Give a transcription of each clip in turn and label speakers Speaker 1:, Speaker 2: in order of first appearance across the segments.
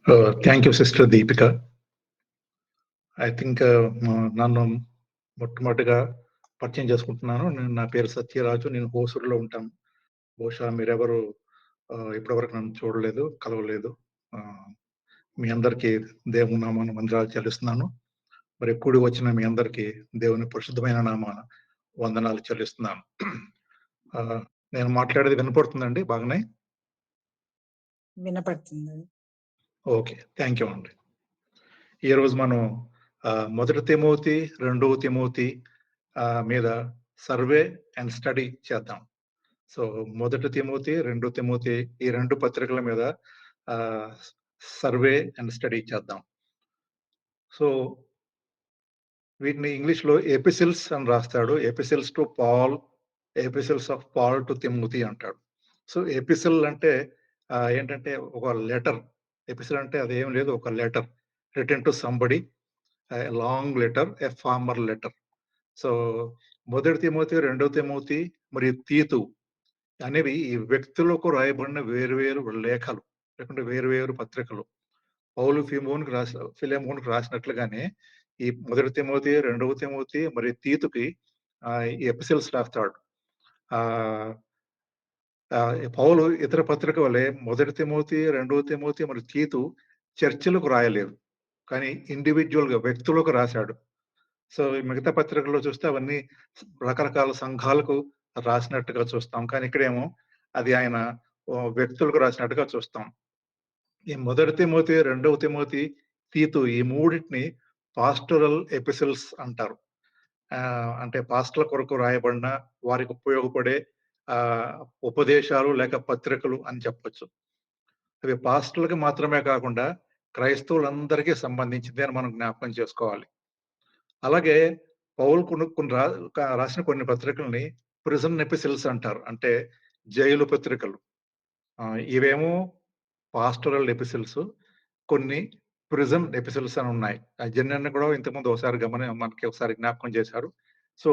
Speaker 1: Thank you sister Deepika. I think నన్ను మొట్టమొదటిగా పరిచయం చేసుకుంటున్నాను. నా పేరు సత్యరాజు. నేను హోసూరులో ఉంటాను. బహుశా మీరెవరు ఇప్పటివరకు నన్ను చూడలేదు, కలవలేదు. మీ అందరికీ దేవుని నామాన వందనాలు చెల్లిస్తున్నాను. మరి కూడి వచ్చిన మీ అందరికీ దేవుని పరిశుద్ధమైన నామాన వందనాలు చెల్లిస్తున్నాను. నేను మాట్లాడేది వినపడుతుందండి బాగానే?
Speaker 2: వినపడుతుంది.
Speaker 1: ఓకే. థ్యాంక్ యూ అండి. ఈరోజు మనం మొదటి తిమోతి, రెండవ తిమోతి మీద సర్వే అండ్ స్టడీ చేద్దాం. సో మొదటి తిమోతి, రెండో తిమోతి ఈ 2 పత్రికల మీద సర్వే అండ్ స్టడీ చేద్దాం. సో వీటిని ఇంగ్లీష్‌లో ఎపిసిల్స్ అని రాస్తాడు. Epistles to Paul, epistles of Paul to Timothy అంటాడు. సో ఎపిసిల్ అంటే ఏంటంటే ఒక లెటర్. ఎపిసిల్ అంటే అదేం లేదు, ఒక letter written to somebody, long letter, a formal letter. So మొదటి తిమోతి, రెండో తిమోతి మరియు తీతు అనేవి ఈ వ్యక్తులకు రాయబడిన వేరు లేఖలు, లేకుంటే వేరు పత్రికలు. పౌలు ఫిలెమోన్‌కి రాసినట్లుగానే ఈ మొదటి తిమోతి, రెండవ తిమోతి మరియు తీతుకి ఈ ఎపిసిల్స్ రాస్తాడు. పౌలు ఇతర పత్రిక వలె మొదటి తిమోతి, రెండవ తిమోతి మరియు తీతు చర్చిలకు రాయలేదు. కానీ ఇండివిడ్యువల్‌గా వ్యక్తులకు రాశాడు. సో ఈ మిగతా పత్రికల్లో చూస్తే అవన్నీ రకరకాల సంఘాలకు రాసినట్టుగా చూస్తాం. కానీ ఇక్కడేమో అది ఆయన వ్యక్తులకు రాసినట్టుగా చూస్తాం. ఈ మొదటి తిమోతి, రెండవ తిమోతి, తీతు ఈ మూడిటిని పాస్టరల్ ఎపిసిల్స్ అంటారు. అంటే పాస్టర్ల కొరకు రాయబడిన, వారికి ఉపయోగపడే ఉపదేశాలు లేక పత్రికలు అని చెప్పొచ్చు. అవి పాస్టర్లకి మాత్రమే కాకుండా క్రైస్తవులందరికీ సంబంధించింది అని మనం జ్ఞాపకం చేసుకోవాలి. అలాగే పౌలు రాసిన కొన్ని పత్రికల్ని ప్రిజన్ ఎపిసిల్స్ అంటారు. అంటే జైలు పత్రికలు. ఇవేమో పాస్టరల్ ఎపిసిల్స్, కొన్ని ప్రిజన్ ఎపిసిల్స్ అని ఉన్నాయి. జెన్నెన్న కూడా ఇంతకుముందు మనకి ఒకసారి జ్ఞాపకం చేశారు. సో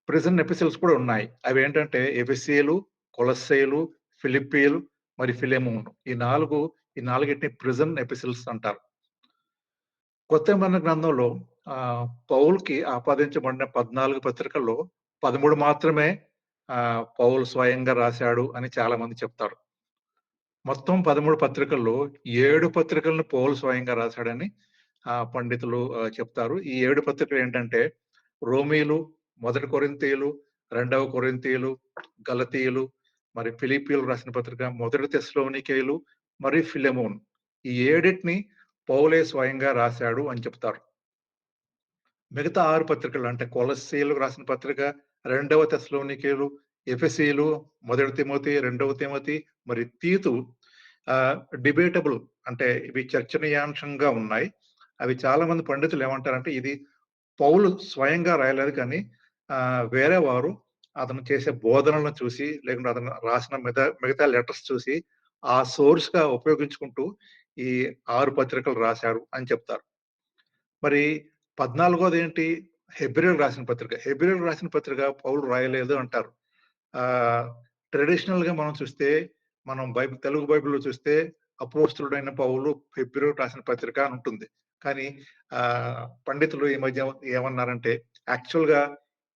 Speaker 1: ప్రిజన్ ఎపిసిల్స్ కూడా ఉన్నాయి. అవి ఏంటంటే ఎఫెసీయులు, కొలస్సీయులు, ఫిలిప్పీయులు మరి ఫిలెమోను. ఈ నాలుగిటిని ప్రిజన్ ఎపిసిల్స్ అంటారు. కొత్త నిబంధన గ్రంథంలో పౌలుకి ఆపాదించబడిన 14 పత్రికల్లో 13 మాత్రమే పౌలు స్వయంగా రాశాడు అని చాలా మంది చెప్తారు. మొత్తం 13 పత్రికల్లో 7 పత్రికలను పౌలు స్వయంగా రాశాడని పండితులు చెప్తారు. ఈ 7 పత్రికలు ఏంటంటే రోమీయులు, మొదటి కొరింథీయులు, రెండవ కొరింథీయులు, గలతీయులు, మరి ఫిలిప్పీయులు రాసిన పత్రిక, మొదటి తెస్సలోనికేయులు మరియు ఫిలెమోన్. ఈ 7 పౌలే స్వయంగా రాశాడు అని చెప్తారు. మిగతా 6 పత్రికలు అంటే కొలస్సీయులకు రాసిన పత్రిక, రెండవ తెస్సలోనికేయులు, ఎఫెసీయులు, మొదటి తిమోతి, రెండవ తిమోతి మరి తీతు డిబేటబుల్, అంటే ఇవి చర్చనీయాంశంగా ఉన్నాయి. అవి చాలా మంది పండితులు ఏమంటారంటే ఇది పౌలు స్వయంగా రాయలేదు, కానీ వేరే వారు అతను చేసే బోధనలను చూసి, లేకుంటే అతను రాసిన మిగతా లెటర్స్ చూసి ఆ సోర్స్ గా ఉపయోగించుకుంటూ ఈ 6 పత్రికలు రాశారు అని చెప్తారు. మరి 14వది ఏంటి? హెబ్రీయులకు రాసిన పత్రిక. హెబ్రీయులకు రాసిన పత్రిక పౌలు రాయలేదు అంటారు. ట్రెడిషనల్ గా మనం చూస్తే, మనం తెలుగు బైబిల్‌లో చూస్తే అపోస్తలుడైన పౌలు హెబ్రీయులకు రాసిన పత్రిక అని ఉంటుంది. కానీ పండితులు ఈ మధ్య ఏమన్నారంటే యాక్చువల్ గా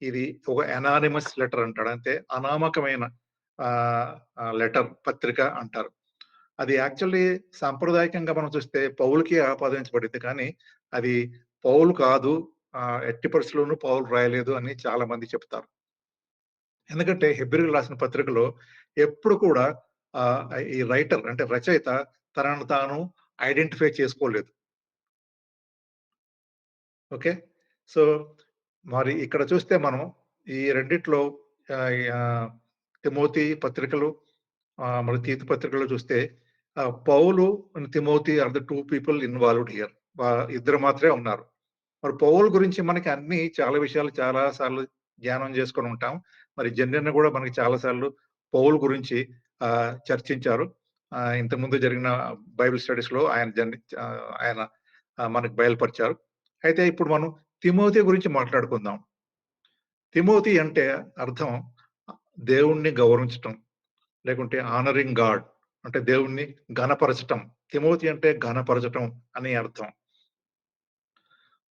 Speaker 1: ఇది ఒక అనానిమస్ లెటర్ అంటాడు. అంటే అనామకమైన లెటర్, పత్రిక అంటారు. అది యాక్చువల్లీ సాంప్రదాయకంగా మనం చూస్తే పౌలుకి ఆపాదించబడింది, కానీ అది పౌలు కాదు, ఎట్టి పరిస్థితుల్లోనూ పౌలు రాయలేదు అని చాలా మంది చెప్తారు. ఎందుకంటే హెబ్రీయులకు రాసిన పత్రికలో ఎప్పుడు కూడా ఈ రైటర్ అంటే రచయిత తనను తాను ఐడెంటిఫై చేసుకోలేదు. ఓకే. సో మరి ఇక్కడ చూస్తే మనం ఈ రెండిట్లో తిమోతి పత్రికలు మరి తీతు పత్రికలో చూస్తే Paul and Timothy are the 2 people involved here. ఇద్దరు మాత్రమే ఉన్నారు. మరి పౌలు గురించి మనకి చాలా విషయాలు చాలా సార్లు ధ్యానం చేసుకొని ఉంటాం. మరి జెన్నెన్న కూడా మనకి చాలా సార్లు పౌలు గురించి చర్చించారు. ఇంతకుముందు జరిగిన బైబిల్ స్టడీస్ లో ఆయన మనకు బయలుపరిచారు. అయితే ఇప్పుడు మనం తిమోతి గురించి మాట్లాడుకుందాం. తిమోతి అంటే అర్థం దేవుణ్ణి గౌరవించటం, లేకుంటే ఆనరింగ్ గాడ్ అంటే దేవుణ్ణి ఘనపరచటం తిమోతి అంటే ఘనపరచటం అని అర్థం.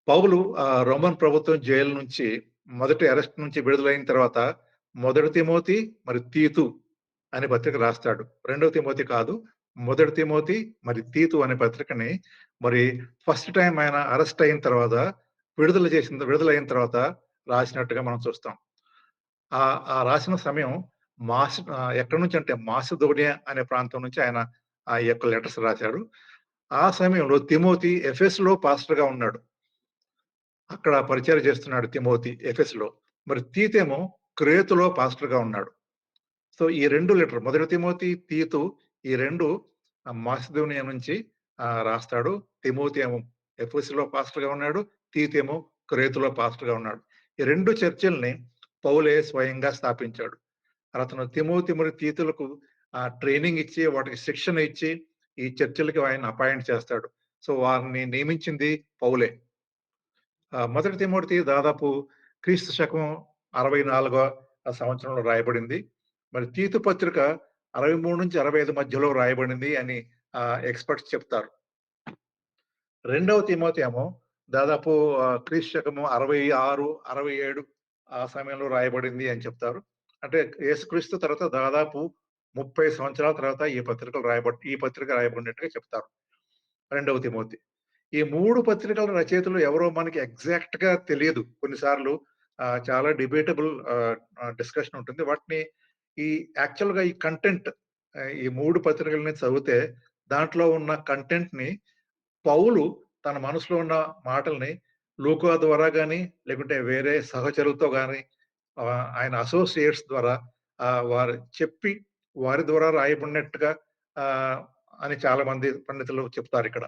Speaker 1: పౌలు రోమన్ ప్రభుత్వం జైలు నుంచి మొదటి అరెస్ట్ నుంచి విడుదలైన తర్వాత మొదటి తిమోతి, మరి తీతు అనే పత్రిక రాస్తాడు. రెండవ తిమోతి కాదు. మొదటి తిమోతి, మరి తీతు అనే పత్రికని మరి ఫస్ట్ టైమ్ ఆయన అరెస్ట్ అయిన తర్వాత విడుదలైన తర్వాత రాసినట్టుగా మనం చూస్తాం. ఆ రాసిన సమయం ఎక్కడి నుంచి అంటే మాసిదోనియా అనే ప్రాంతం నుంచి ఆయన ఆ యొక్క లెటర్స్ రాశాడు. ఆ సమయంలో తిమోతి ఎఫెసులో పాస్టర్‌గా ఉన్నాడు. అక్కడ పరిచర్య చేస్తున్నాడు తిమోతి ఎఫెసులో. మరి తీతేమో క్రేతులో పాస్టర్‌గా ఉన్నాడు. సో, ఈ 2 లెటర్ మొదటి తిమోతి, తీతు ఈ 2 మాసిదోనియా నుంచి రాస్తాడు. తిమోతి ఏమో ఎఫెసులో పాస్టర్‌గా ఉన్నాడు. తీతేమో క్రేతులో పాస్టర్‌గా ఉన్నాడు. ఈ 2 చర్చిల్ని పౌలే స్వయంగా స్థాపించాడు. అతను తిమోతి మరి తీతులకు ట్రైనింగ్ ఇచ్చి, వాటికి శిక్షణ ఇచ్చి, ఈ చర్చిలకి ఆయన అపాయింట్ చేస్తాడు. సో, వారిని నియమించింది పౌలే. మొదటి తిమోతి దాదాపు క్రీస్తు శకం 64వ సంవత్సరంలో రాయబడింది. మరి తీతు పత్రిక 63-65 మధ్యలో రాయబడింది అని ఎక్స్‌పర్ట్స్ చెప్తారు. రెండవ తిమోతేమో దాదాపు క్రీస్తు శకము 66, 67 ఆ సమయంలో రాయబడింది అని చెప్తారు. అంటే యేసుక్రీస్తు తర్వాత దాదాపు 30 సంవత్సరాల తర్వాత ఈ పత్రిక రాయబడినట్టుగా చెప్తారు. రెండవ తిమోతి. ఈ 3 పత్రికల రచయితలు ఎవరో మనకి ఎగ్జాక్ట్‌గా తెలియదు. కొన్నిసార్లు చాలా డిబేటబుల్ డిస్కషన్ ఉంటుంది. వాటిని ఈ యాక్చువల్‌గా ఈ కంటెంట్ ఈ 3 పత్రికలని చదివితే దాంట్లో ఉన్న కంటెంట్‌ని పౌలు తన మనసులో ఉన్న మాటల్ని లూకా ద్వారా గాని, లేకుంటే వేరే సహచరులతో గాని, ఆయన అసోసియేట్స్ ద్వారా వారు చెప్పి వారి ద్వారా రాయబడినట్టుగా ఆహ్, అని చాలామంది పండితులు చెప్తారిక్కడ.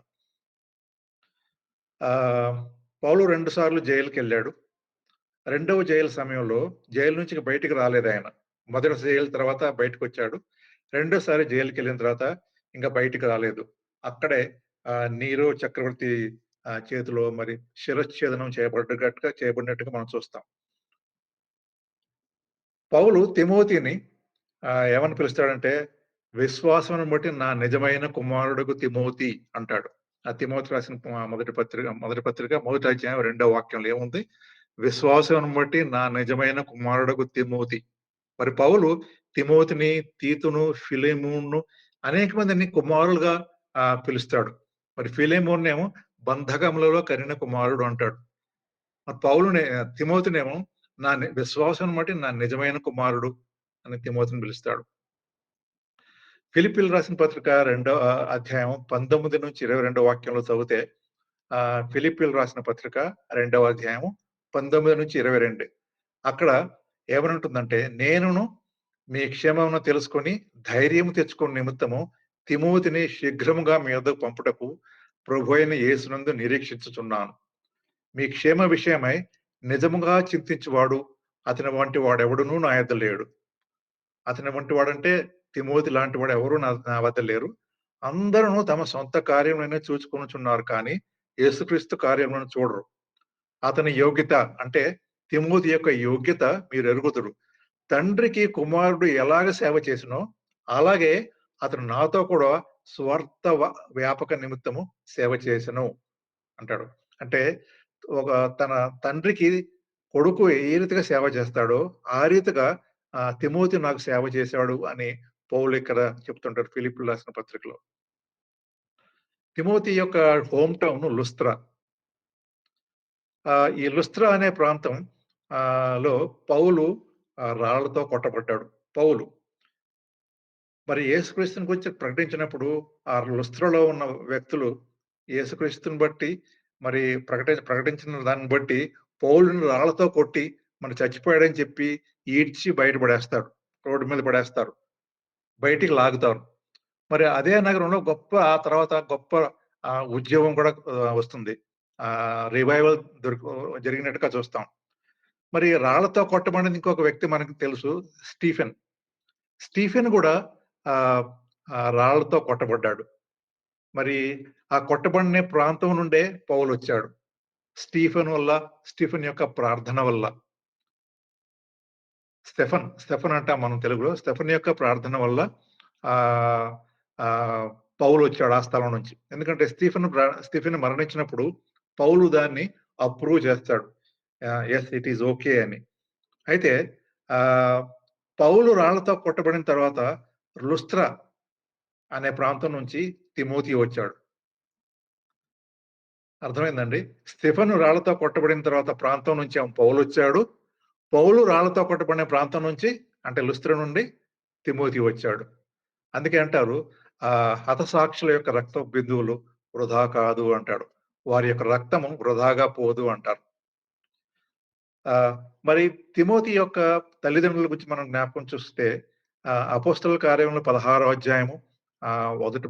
Speaker 1: పౌలు 2 సార్లు జైలుకెళ్ళాడు. రెండవ జైలు సమయంలో జైలు నుంచి బయటికి రాలేదాయన. మొదటి జైలు తర్వాత బయటకొచ్చాడు. రెండోసారి జైలుకెళ్ళిన తర్వాత ఇంక బయటికి రాలేదు. అక్కడే నీరో చక్రవర్తి చేతిలో మరి శిరచ్ఛేదనం చేయబడినట్టుగా మనం చూస్తాం. పౌలు తిమోతిని ఏమని పిలుస్తాడంటే, విశ్వాసమును బట్టి నా నిజమైన కుమారుడగు తిమోతి అంటాడు. ఆ తిమోతి రాసిన మొదటి పత్రిక మొదటి అధ్యాయం రెండో వాక్యంలో ఏముంది? విశ్వాసమును బట్టి నా నిజమైన కుమారుడగు తిమోతి. మరి పౌలు తిమోతిని, తీతును, ఫిలెమోనును అనేక మందిని కుమారులుగా పిలుస్తాడు. మరి ఫిలెమోనునేమో బంధకములలో కనిన కుమారుడు అంటాడు. తిమోతినేమో విశ్వాసం బట్టి నా నిజమైన కుమారుడు అని తిమోతిని పిలుస్తాడు. ఫిలిప్పీలు రాసిన పత్రిక రెండో అధ్యాయం 19-22 వాక్యంలో చదివితే ఫిలిప్పీలు రాసిన పత్రిక రెండవ అధ్యాయం 19-22 అక్కడ ఏమనుంటుందంటే, నేనును మీ క్షేమమును తెలుసుకొని ధైర్యము తెచ్చుకుని నిమిత్తము తిమోతిని శీఘ్రముగా మీ యొద్దకు పంపుటకు ప్రభువైన యేసునందు నిరీక్షించుచున్నాను. మీ క్షేమ విషయమై నిజముగా చింతించువాడు అతని వంటి వాడెవడునూ నా యొద్ద లేడు. అతని వంటి వాడంటే తిమోతి లాంటి వాడు ఎవరు నా వద్ద లేరు. అందరూను తమ సొంత కార్యములనే చూచుకొనుచున్నారు కానీ యేసుక్రీస్తు కార్యములను చూడరు. అతని యోగ్యత అంటే తిమోతి యొక్క యోగ్యత మీరెరుగుదురు. తండ్రికి కుమారుడు ఎలాగ సేవ చేసినో అలాగే అతను నాతో కూడా స్వార్థ వ్యాపక నిమిత్తము సేవ చేసెను అంటాడు. అంటే ఒక తన తండ్రికి కొడుకు ఏ రీతిగా సేవ చేస్తాడో, ఆ రీతిగా తిమోతి నాకు సేవ చేశాడు అని పౌలు ఇక్కడ చెప్తుంటారు ఫిలిప్పీయులకు రాసిన పత్రికలో. తిమోతి యొక్క హోమ్ టౌన్ లుస్త్రా. ఈ లుస్త్రా అనే ప్రాంతం లో పౌలు రాళ్లతో కొట్టబడ్డాడు. పౌలు. మరి యేసుక్రీస్తుని గురించి ప్రకటించినప్పుడు ఆ లుస్త్రాలో ఉన్న వ్యక్తులు యేసుక్రీస్తుని బట్టి మరి ప్రకటించిన దాన్ని బట్టి పౌలుని రాళ్లతో కొట్టి మరి చచ్చిపోయాడని చెప్పి ఈడ్చి బయట పడేస్తారు. రోడ్డు మీద పడేస్తారు. బయటికి లాగుతారు. మరి అదే నగరంలో ఆ తర్వాత గొప్ప ఉద్యమం కూడా వస్తుంది. రివైవల్ జరిగినట్టుగా చూస్తాం. మరి రాళ్లతో కొట్టబడిన ఇంకొక వ్యక్తి మనకు తెలుసు స్టీఫెన్. స్టీఫెన్ కూడా ఆహ్, రాళ్లతో కొట్టబడ్డాడు. మరి ఆ కొట్టబడిన ప్రాంతం నుండే పౌలొచ్చాడు. స్టీఫెన్ యొక్క ప్రార్థన వల్ల. స్టెఫన్ అంటాం మనం తెలుగులో. స్టెఫన్ యొక్క ప్రార్థన వల్ల ఆహ్, ఆహ్, పౌలొచ్చాడు ఆ స్థలం నుంచి. ఎందుకంటే స్టీఫెన్ మరణించినప్పుడు పౌలు దాన్ని అప్రూవ్ చేస్తాడు. యెస్ ఇట్ ఈస్ ఓకే అని. అయితే ఆహ్, పౌలు రాళ్లతో కొట్టబడిన తర్వాత లుస్త్రా అనే ప్రాంతం నుంచి తిమోతి వచ్చాడు. అర్థమైందండి? స్టెఫెను రాళ్లతో కొట్టబడిన తర్వాత ప్రాంతం నుంచి పౌలొచ్చాడు. పౌలు రాళ్లతో కొట్టబడిన ప్రాంతం నుంచి అంటే లుస్త్ర నుండి తిమోతి వచ్చాడు. అందుకే అంటారు హతసాక్షుల యొక్క రక్తపు బిందువులు వృధా కాదు అంటాడు. వారి యొక్క రక్తము వృధాగా పోదు అంటారు. ఆహ్, మరి తిమోతి యొక్క తల్లిదండ్రుల గురించి మనం జ్ఞాపకం చూస్తే అపోస్తలుల కార్యములు 16వ అధ్యాయము మొదటి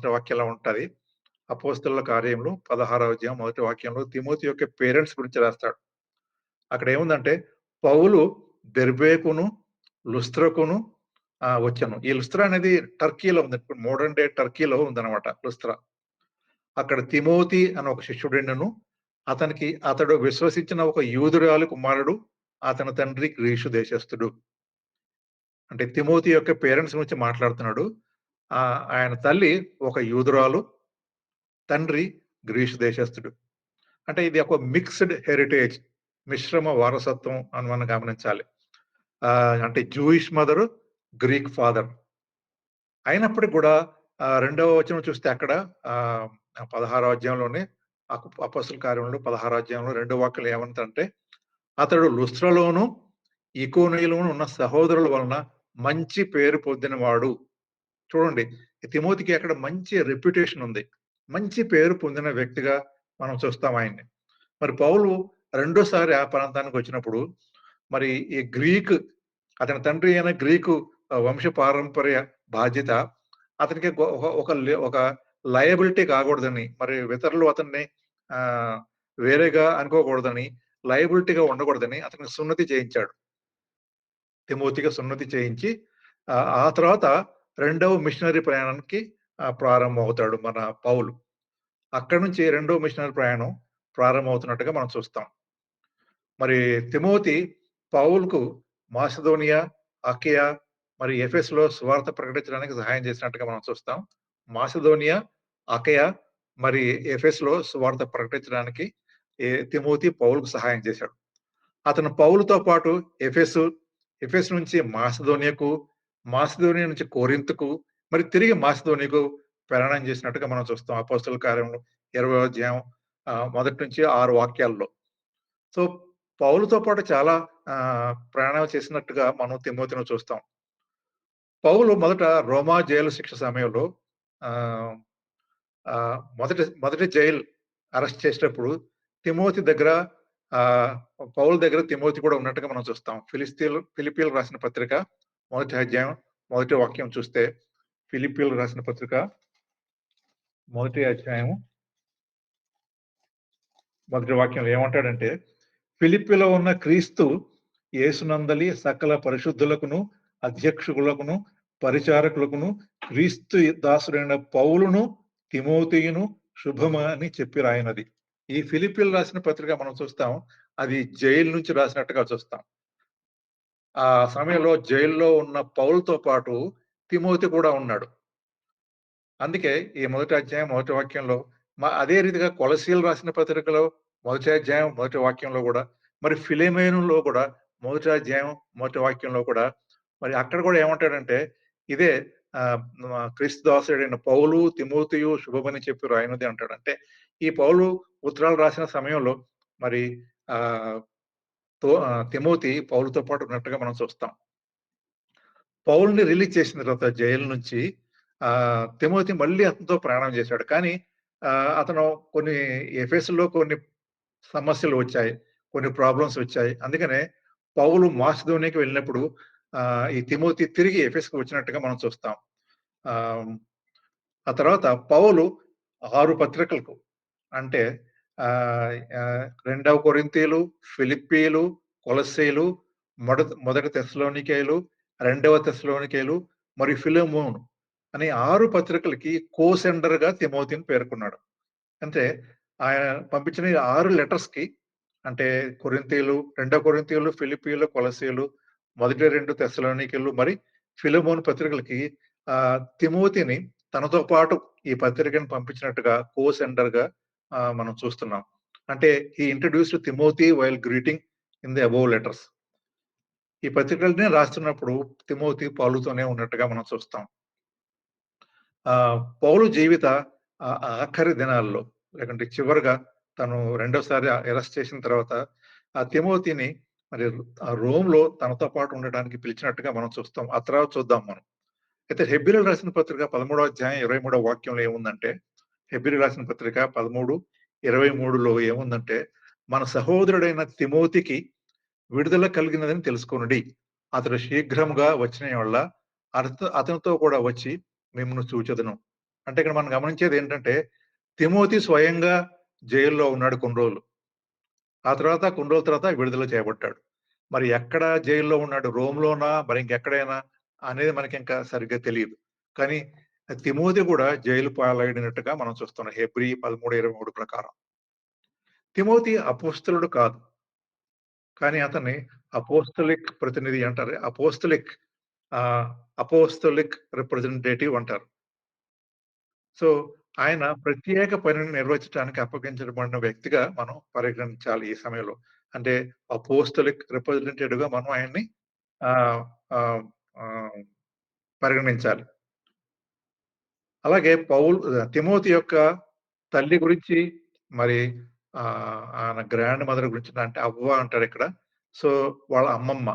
Speaker 1: వాక్యంలో ఉంటది. అపోస్తలుల కార్యములు 16వ అధ్యాయం మొదటి వాక్యంలో తిమోతి యొక్క పేరెంట్స్ గురించి రాస్తాడు. అక్కడ ఏముందంటే పౌలు దెర్బేకును, లుస్త్రకును వచ్చెను. ఈ లుస్త్రా అనేది టర్కీలో ఉంది. ఇప్పుడు మోడర్న్ డే టర్కీలో ఉందన్నమాట లుస్త్రా. అక్కడ తిమోతి అని ఒక శిష్యుడుండెను. అతడు విశ్వసించిన ఒక యూదురాలు కుమారుడు. అతని తండ్రి గ్రీసు దేశస్థుడు. అంటే తిమోతి యొక్క పేరెంట్స్ గురించి మాట్లాడుతున్నాడు. ఆయన తల్లి ఒక యూదురాలు, తండ్రి గ్రీసు దేశస్థుడు. అంటే ఇది ఒక మిక్స్డ్ హెరిటేజ్. మిశ్రమ వారసత్వం అని మనం గమనించాలి. అంటే జూయిష్ మదరు, గ్రీక్ ఫాదర్. అయినప్పటికి గూడా రెండవ వచనం చూస్తే అక్కడ 16వ అధ్యాయంలోనే అపోస్తల కార్యములు 16వ అధ్యాయంలో రెండో వాక్యంలో ఏమంటంటే, అతడు లుస్త్రలోను, ఇకోనియలోను ఉన్న సహోదరుల వలన మంచి పేరు పొందినవాడు. చూడండి తిమోతికి అక్కడ మంచి రెప్యుటేషన్ ఉంది. మంచి పేరు పొందిన వ్యక్తిగా మనం చూస్తాం ఆయన్ని. మరి పౌలు రెండోసారి ఆ ప్రాంతానికొచ్చినప్పుడు మరి ఈ అతని తండ్రి అయిన గ్రీకు వంశపారంపర్య బాధ్యత అతనికి ఒక లయబిలిటీ కాకూడదని, మరి ఇతరులు అతన్ని ఆహ్, వేరేగా అనుకోకూడదని, లయబిలిటీగా ఉండకూడదని అతనికి సున్నతి చేయించాడు. తిమోతికి సున్నతి చేయించి ఆ తర్వాత రెండవ మిషనరీ ప్రయాణానికి ప్రారంభమవుతాడు మన పౌలు. అక్కడి నుంచి రెండో మిషనరీ ప్రయాణం ప్రారంభమవుతున్నట్టుగా మనం చూస్తాం. మరి తిమోతి పౌలుకు మాసిదోనియా, అకయ మరి ఎఫెసులో సువార్త ప్రకటించడానికి సహాయం చేసినట్టుగా మనం చూస్తాం. మాసిదోనియా, అకయ మరి ఎఫెసులో సువార్త ప్రకటించడానికి తిమోతి పౌలుకు సహాయం చేశాడు. అతను పౌలుతో పాటు ఎఫెసు నుంచి మాసిదోనియా నుంచి కొరింథుకు, మరి తిరిగి మాసిదోనియాకు ప్రయాణం చేసినట్టుగా మనం చూస్తాం. అపోస్తలుల కార్యములు 20వ అధ్యాయం మొదటి నుంచి 6 వాక్యాల్లో. సో, పౌలుతో పాటు చాలా ప్రయాణాలు చేసినట్టుగా మనం తిమోతిలో చూస్తాం. పౌలు మొదట రోమా జైలు శిక్ష సమయంలో ఆహ్, ఆహ్, మొదటి జైలు అరెస్ట్ చేసేటప్పుడు తిమోతి దగ్గర ఆహ్, పౌలు దగ్గర తిమోతి కూడా ఉన్నట్టుగా మనం చూస్తాం. ఫిలిప్పీయులకు రాసిన పత్రిక మొదటి అధ్యాయం మొదటి వాక్యం చూస్తే ఫిలిప్పీయులకు రాసిన పత్రిక మొదటి అధ్యాయం మొదటి వాక్యంలో ఏమంటాడంటే, ఫిలిప్పీలో ఉన్న క్రీస్తు యేసునందలి సకల పరిశుద్ధులకును, అధ్యక్షులకును, పరిచారకులకును, క్రీస్తు దాసుడైన పౌలును, తిమోతియును శుభమని చెప్పి రాయినది. ఈ ఫిలిప్పీలు రాసిన పత్రిక మనం చూస్తాం. అది జైలు నుంచి రాసినట్టుగా చూస్తాం. ఆ సమయంలో జైల్లో ఉన్న పౌలుతో పాటు తిమోతి కూడా ఉన్నాడు. అందుకే ఈ మొదటి అధ్యాయం మొదటి వాక్యంలో అదే రీతిగా కొలసీలు రాసిన పత్రికలో మొదటి అధ్యాయం మొదటి వాక్యంలో కూడా, మరి ఫిలెమోనులో కూడా మొదటి అధ్యాయం మొదటి వాక్యంలో కూడా, మరి అక్కడ కూడా ఏమంటాడంటే ఇదే క్రీస్తు దాసుడైన పౌలు, తిమోతియు శుభమని చెప్పి రాయినది అంటాడు. అంటే ఈ పౌలు ఉత్తరాలు రాసిన సమయంలో మరి తిమోతి పౌలుతో పాటు ఉన్నట్టుగా మనం చూస్తాం. పౌల్‌ని రిలీజ్ చేసిన తర్వాత జైలు నుంచి తిమోతి మళ్ళీ అతనితో ప్రయాణం చేశాడు. కానీ అతను ఎఫెసులో కొన్ని సమస్యలు వచ్చాయి. కొన్ని ప్రాబ్లమ్స్ వచ్చాయి. అందుకనే పౌలు మాసిదోనియాకి వెళ్ళినప్పుడు ఈ తిమోతి తిరిగి ఎఫెసుకి వచ్చినట్టుగా మనం చూస్తాం. ఆహ్, ఆ తర్వాత పౌలు 6 పత్రికలకు అంటే రెండవ కొరింథీలు, ఫిలిప్పీలు, కొలస్సీలు, మొదటి తెస్సలోనికేయులు, రెండవ తెస్సలోనికేయులు మరియు ఫిలెమోను అనే 6 పత్రికలకి కో-సెండర్‌గా తిమోతిని పేర్కొన్నాడు. అంటే ఆయన పంపించిన ఈ 6 లెటర్స్‌కి అంటే రెండో కొరింథీయులు, ఫిలిప్పీలు, కొలస్సీలు, మొదటి 2 తెస్సలోనికేయులు మరి ఫిలెమోను పత్రికలకి తిమోతిని తనతో పాటు ఈ పత్రికను పంపించినట్టుగా సెండర్‌గా మనం చూస్తున్నాం. అంటే he introduced Timothy while greeting in the above letters. ఈ పత్రికలనే రాస్తున్నప్పుడు తిమోతి పౌలుతోనే ఉన్నట్టుగా మనం చూస్తాం. పౌలు జీవిత ఆఖరి దినాల్లో లేకంటే చివరగా తను రెండోసారి అరెస్ట్ చేసిన తర్వాత తిమోతిని మరి రోమ్‌లో తనతో పాటు ఉండడానికి పిలిచినట్టుగా మనం చూస్తాం. ఆ తర్వాత చూద్దాం మనం. అయితే హెబ్రీయులకు రాసిన పత్రిక 13వ అధ్యాయం 23వ వాక్యంలో ఏముందంటే, హెబ్రీయులకు రాసిన పత్రిక 13, 23లో ఏముందంటే, మన సహోదరుడైన తిమోతికి విడుదల కలిగినదని తెలుసుకొనుడి. అతడు శీఘ్రముగా వచ్చిన యెడల అతనితో కూడా వచ్చి మిమ్మును చూచెదను. అంటే ఇక్కడ మనం గమనించేదేంటంటే, తిమోతి స్వయంగా జైల్‌లో ఉన్నాడు కొన్ని రోజులు. ఆ తర్వాత కొన్ని రోజుల తర్వాత విడుదల చేయబడ్డాడు. మరి ఎక్కడ జైల్‌లో ఉన్నాడు? రోమ్‌లోనా? మరి ఇంకెక్కడైనా? అనేది మనకింకా సరిగ్గా తెలీదు. కానీ తిమోతి కూడా జైలు పాలైనట్టుగా మనం చూస్తున్నాం. హెబ్రీ 13, 23 ప్రకారం. తిమోతి అపోస్తలుడు కాదు. కానీ అతన్ని అపోస్తలిక్ ప్రతినిధి అంటారు. అపోస్తలిక్ రిప్రజెంటేటివ్ అంటారు. సో, ఆయన ప్రత్యేక పనిని నిర్వహించడానికి అప్పగించబడిన వ్యక్తిగా మనం పరిగణించాలి ఈ సమయంలో. అంటే అపోస్తలిక్ రిప్రజెంటేటివ్‌గా మనం ఆయన్ని ఆహ్, ఆహ్, ఆహ్, పరిగణించాలి. అలాగే తిమోతి యొక్క తల్లి గురించి మరి ఆయన గ్రాండ్ మదర్ గురించి అంటే అవ్వ అంటారిక్కడ. సో, వాళ్ళ అమ్మమ్మ.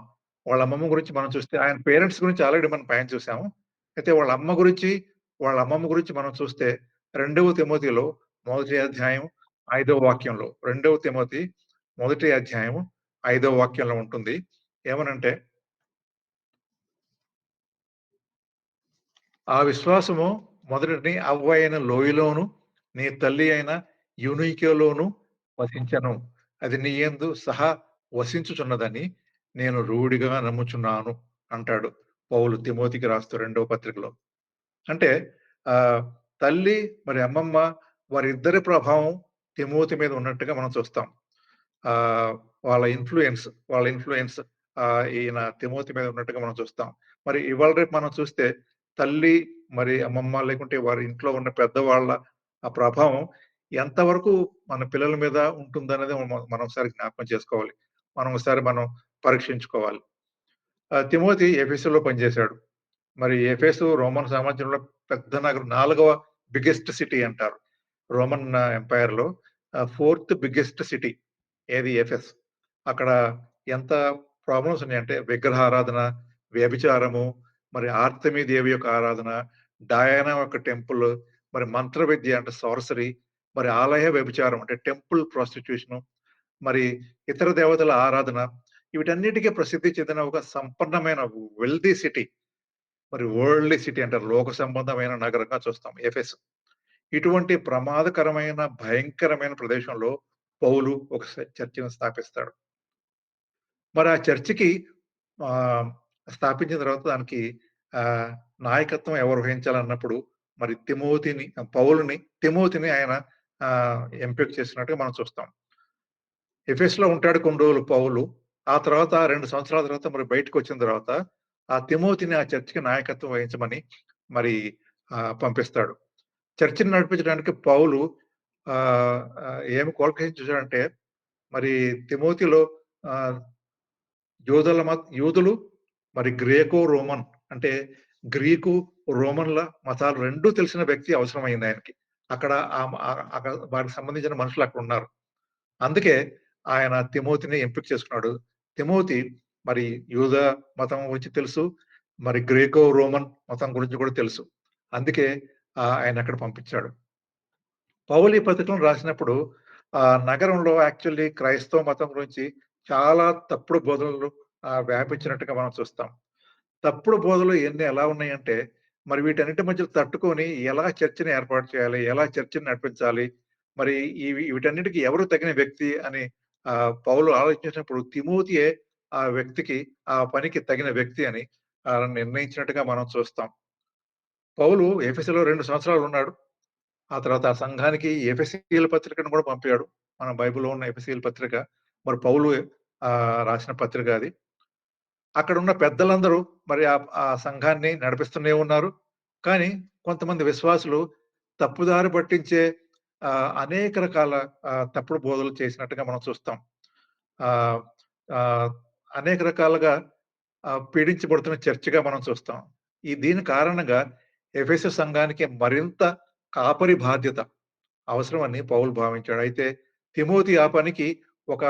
Speaker 1: వాళ్ళ అమ్మమ్మ గురించి మనం చూస్తే ఆయన పేరెంట్స్ గురించి ఆల్రెడీ మనం పైన చూసాము. అయితే వాళ్ళ అమ్మమ్మ గురించి మనం చూస్తే 2వ తిమోతిలో మొదటి అధ్యాయం 5వ వాక్యంలో 2వ తిమోతి మొదటి అధ్యాయం 5వ వాక్యంలో ఉంటుంది. ఏమనంటే ఆ విశ్వాసము మొదటిని అవ్వ అయిన లోయలోను, నీ తల్లి అయిన యూనికేలోను వసించెను. అది నీ యందు సహా వసించుచున్నదని నేను రూఢిగా నమ్ముచున్నాను అంటాడు పౌలు తిమోతికి రాస్తూ రెండవ పత్రికలో. అంటే ఆహ్, తల్లి మరి అమ్మమ్మ వారిద్దరి ప్రభావం తిమోతి మీద ఉన్నట్టుగా మనం చూస్తాం. ఆహ్, వాళ్ళ ఇన్‌ఫ్లూయెన్స్ ఈయన తిమోతి మీద ఉన్నట్టుగా మనం చూస్తాం. మరి ఇవాళ రేపు మనం చూస్తే తల్లి, మరి అమ్మమ్మ లేకుంటే వారి ఇంట్లో ఉన్న పెద్దవాళ్ళ ఆ ప్రభావం ఎంతవరకు మన పిల్లల మీద ఉంటుందనేది మనం ఒకసారి జ్ఞాపకం చేసుకోవాలి. మనం పరీక్షించుకోవాలి. తిమోతి ఎఫెసులో పనిచేశాడు. మరి ఎఫెసు రోమన్ సామ్రాజ్యంలో పెద్ద నగరం. 4వ బిగ్గెస్ట్ సిటీ అంటారు. రోమన్ ఎంపైర్‌లో ఫోర్త్ బిగ్గెస్ట్ సిటీ ఏది ఎఫెస్. అక్కడ ఎంత ప్రాబ్లమ్స్ ఉన్నాయంటే విగ్రహారాధన, వ్యభిచారము, మరి ఆర్తెమి దేవి యొక్క ఆరాధన, డయానా యొక్క టెంపుల్, మరి మంత్ర విద్య అంటే సార్సరీ, మరి ఆలయ వ్యభిచారం అంటే టెంపుల్ ప్రాస్టిట్యూషను, మరి ఇతర దేవతల ఆరాధన, వీటన్నిటికి ప్రసిద్ధి చెందిన ఒక సంపన్నమైన వెల్తీ సిటీ. మరి వరల్డ్‌లీ సిటీ అంటారు. లోక సంబంధమైన నగరంగా చూస్తాం ఎఫెసు. ఇటువంటి ప్రమాదకరమైన, భయంకరమైన ప్రదేశంలో పౌలు ఒక చర్చిని స్థాపిస్తాడు. మరి ఆ చర్చికి ఆహ్, స్థాపించిన తర్వాత దానికి ఆహ్, నాయకత్వం ఎవరు వహించాలన్నప్పుడు మరి తిమోతిని ఆయన ఎంపిక చేసినట్టుగా మనం చూస్తాం. ఎఫెసులో ఉంటాడు కొన్ని రోజులు పౌలు. ఆ తర్వాత 2 సంవత్సరాల తర్వాత మరి బయటికొచ్చిన తర్వాత ఆ తిమోతిని ఆ చర్చ్‌కి నాయకత్వం వహించమని మరి పంపిస్తాడు. చర్చిని నడిపించడానికి పౌలు ఏమి క్వాలిఫికేషన్ చూసాడంటే మరి తిమోతిలో ఆహ్, యూదులు మరి గ్రేకో రోమన్ అంటే గ్రీకు, రోమన్‌ల మతాలు 2 తెలిసిన వ్యక్తి అవసరమైంది ఆయనకి. అక్కడ అక్కడ వారికి సంబంధించిన మనుషులు అక్కడున్నారు. అందుకే ఆయన తిమోతిని ఎంపిక చేసుకున్నాడు. తిమోతి మరి యూదా మతం గురించి తెలుసు. మరి గ్రీకో రోమన్ మతం గురించి కూడా తెలుసు. అందుకే ఆయనక్కడ పంపించాడు. పౌలు ఈ పత్రికలను రాసినప్పుడు నగరంలో యాక్చువల్లీ క్రైస్తవ మతం గురించి చాలా తప్పుడు బోధనలు వ్యాపించినట్టుగా మనం చూస్తాం. తప్పుడు బోధలు ఎన్ని ఎలా ఉన్నాయంటే, మరి వీటన్నిటి మధ్య తట్టుకొని ఎలా చర్చిని ఏర్పాటు చేయాలి? ఎలా చర్చిని నడిపించాలి? మరి వీటన్నిటికి ఎవరు తగిన వ్యక్తి అని పౌలు ఆలోచించినప్పుడు తిమోతియే ఆ వ్యక్తికి, ఆ పనికి తగిన వ్యక్తి అని నిర్ణయించినట్టుగా మనం చూస్తాం. పౌలు ఎఫెసులో 2 సంవత్సరాలు ఉన్నాడు. ఆ తర్వాత ఆ సంఘానికి ఎఫెసీయుల పత్రికను కూడా పంపాడు. మన బైబిల్‌లో ఉన్న ఎఫెసీయుల పత్రిక. మరి పౌలు రాసిన పత్రిక అది. అక్కడున్న పెద్దలందరూ మరి ఆ సంఘాన్ని నడిపిస్తూనే ఉన్నారు. కానీ కొంతమంది విశ్వాసులు తప్పుదారి పట్టించే అనేక రకాల తప్పుడు బోధలు చేసినట్టుగా మనం చూస్తాం. ఆహ్, ఆహ్, అనేక రకాలుగా పీడించబడుతున్న చర్చ్‌గా మనం చూస్తాం. దీని కారణంగా ఎఫెసు సంఘానికి మరింత కాపరి బాధ్యత అవసరమని పౌలు భావించాడు. అయితే తిమోతి ఆ పనికి ఒక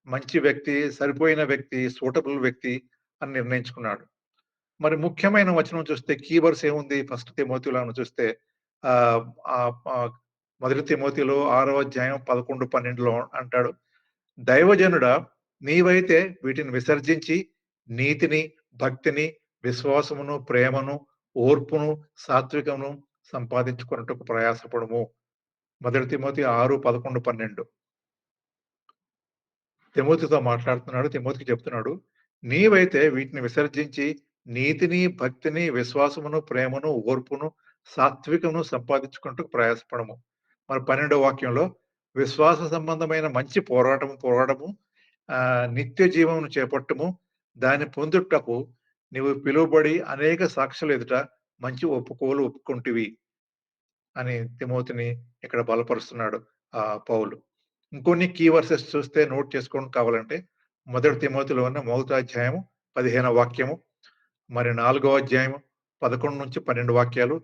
Speaker 1: మంచి వ్యక్తి, సరిపోయిన వ్యక్తి, సూటబుల్ వ్యక్తి అని నిర్ణయించుకున్నాడు. మరి ముఖ్యమైన వచనం చూస్తే కీ వర్స్ ఏముంది? ఫస్ట్ తిమోతిలోను చూస్తే ఆహ్, ఆహ్, ఆహ్, మొదటి తిమోతిలో 6వ అధ్యాయం 11, 12లో అంటాడు. దైవజనుడా నీవైతే వీటిని విసర్జించి నీతిని, భక్తిని, విశ్వాసమును, ప్రేమను, ఓర్పును, సాత్వికమును సంపాదించుకొనుటకు ప్రయాసపడుము. మొదటి తిమోతి 6, 11, 12. తిమోతితో మాట్లాడుతున్నాడు. తిమోతికి చెప్తున్నాడు. నీవైతే వీటిని విసర్జించి నీతిని, భక్తిని, విశ్వాసమును, ప్రేమను, ఓర్పును, సాత్వికమును సంపాదించుకొనుటకు ప్రయాసపడము. మరి 12వ వాక్యంలో విశ్వాస సంబంధమైన మంచి పోరాడము నిత్య జీవమును చేపట్టుము. దాన్ని పొందుటకు నీవు పిలువబడి అనేక సాక్షుల ఎదుట మంచి ఒప్పుకోలు ఒప్పుకొంటివి అని తిమోతిని ఇక్కడ బలపరుస్తున్నాడు పౌలు. ఇంకొన్ని కీ వర్సెస్ చూస్తే నోట్ చేసుకోవడం కావాలంటే, మొదటి తిమోతిలోని మొదటి అధ్యాయము 15వ వాక్యము, మరి 4వ అధ్యాయము 11-12 వాక్యాలు,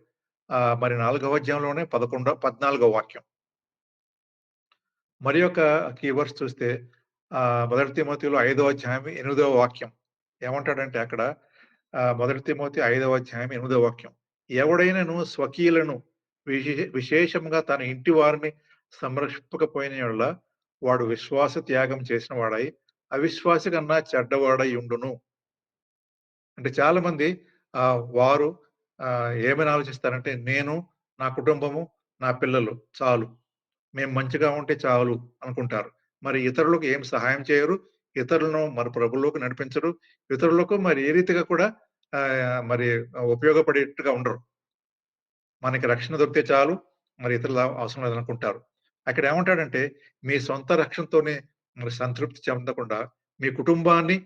Speaker 1: మరి 4వ అధ్యాయంలోనే 14వ వాక్యం. మరి యొక్క కీవర్డ్స్ చూస్తే మొదటి తిమోతిలో 5వ అధ్యాయం 8వ వాక్యం. ఏమంటాడంటే అక్కడ మొదటి తిమోతి 5వ అధ్యాయం 8వ వాక్యం. ఎవడైనను స్వకీయులను విశేషంగా తన ఇంటి వారిని సంరక్షింపకపోయిన యెడల వాడు విశ్వాస త్యాగం చేసిన వాడై అవిశ్వాసి కన్నా చెడ్డవాడై ఉండును. అంటే చాలామంది వారు ఏమని ఆలోచిస్తారంటే నేను, నా కుటుంబము, నా పిల్లలు చాలు. మేము మంచిగా ఉంటే చాలు అనుకుంటారు. మరి ఇతరులకు ఏం సహాయం చేయరు. ఇతరులను మరి ప్రభువులోకి నడిపించరు. ఇతరులకు మరి ఏ రీతిగా కూడా మరి ఉపయోగపడేట్టుగా ఉండరు. మనకి రక్షణ దొరికితే చాలు. మరి ఇతరుల అవసరం లేదనుకుంటారు. అక్కడ ఏమంటాడంటే, మీ సొంత రక్షణతోనే మరి సంతృప్తి చెందకుండా, మీ కుటుంబాన్ని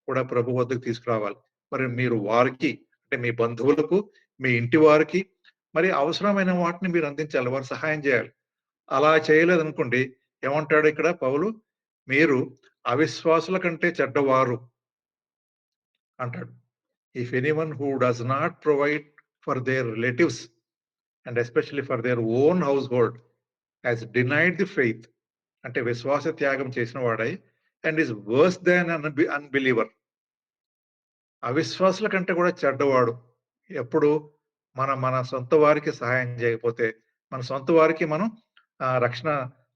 Speaker 1: కూడా ప్రభు వద్దకు తీసుకురావాలి. మరి మీరు వారికి అంటే మీ బంధువులకు, మీ ఇంటి వారికి మరి అవసరమైన వాటిని మీరు అందించాలి. వారికి సహాయం చేయాలి. అలా చేయలేదనుకోండి, ఏమంటాడు ఇక్కడ పౌలు? మీరు అవిశ్వాసుల కంటే చెడ్డవారు అంటాడు. If anyone who does not provide for their relatives and especially for their own household has denied the faith అంటే విశ్వాస త్యాగం చేసిన వాడై and is worse than unbeliever. అవిశ్వాసుల కంటే కూడా చెడ్డవాడు. ఎప్పుడు మన సొంత వారికి సహాయం చేయకపోతే, మన సొంత వారికి మనం రక్షణ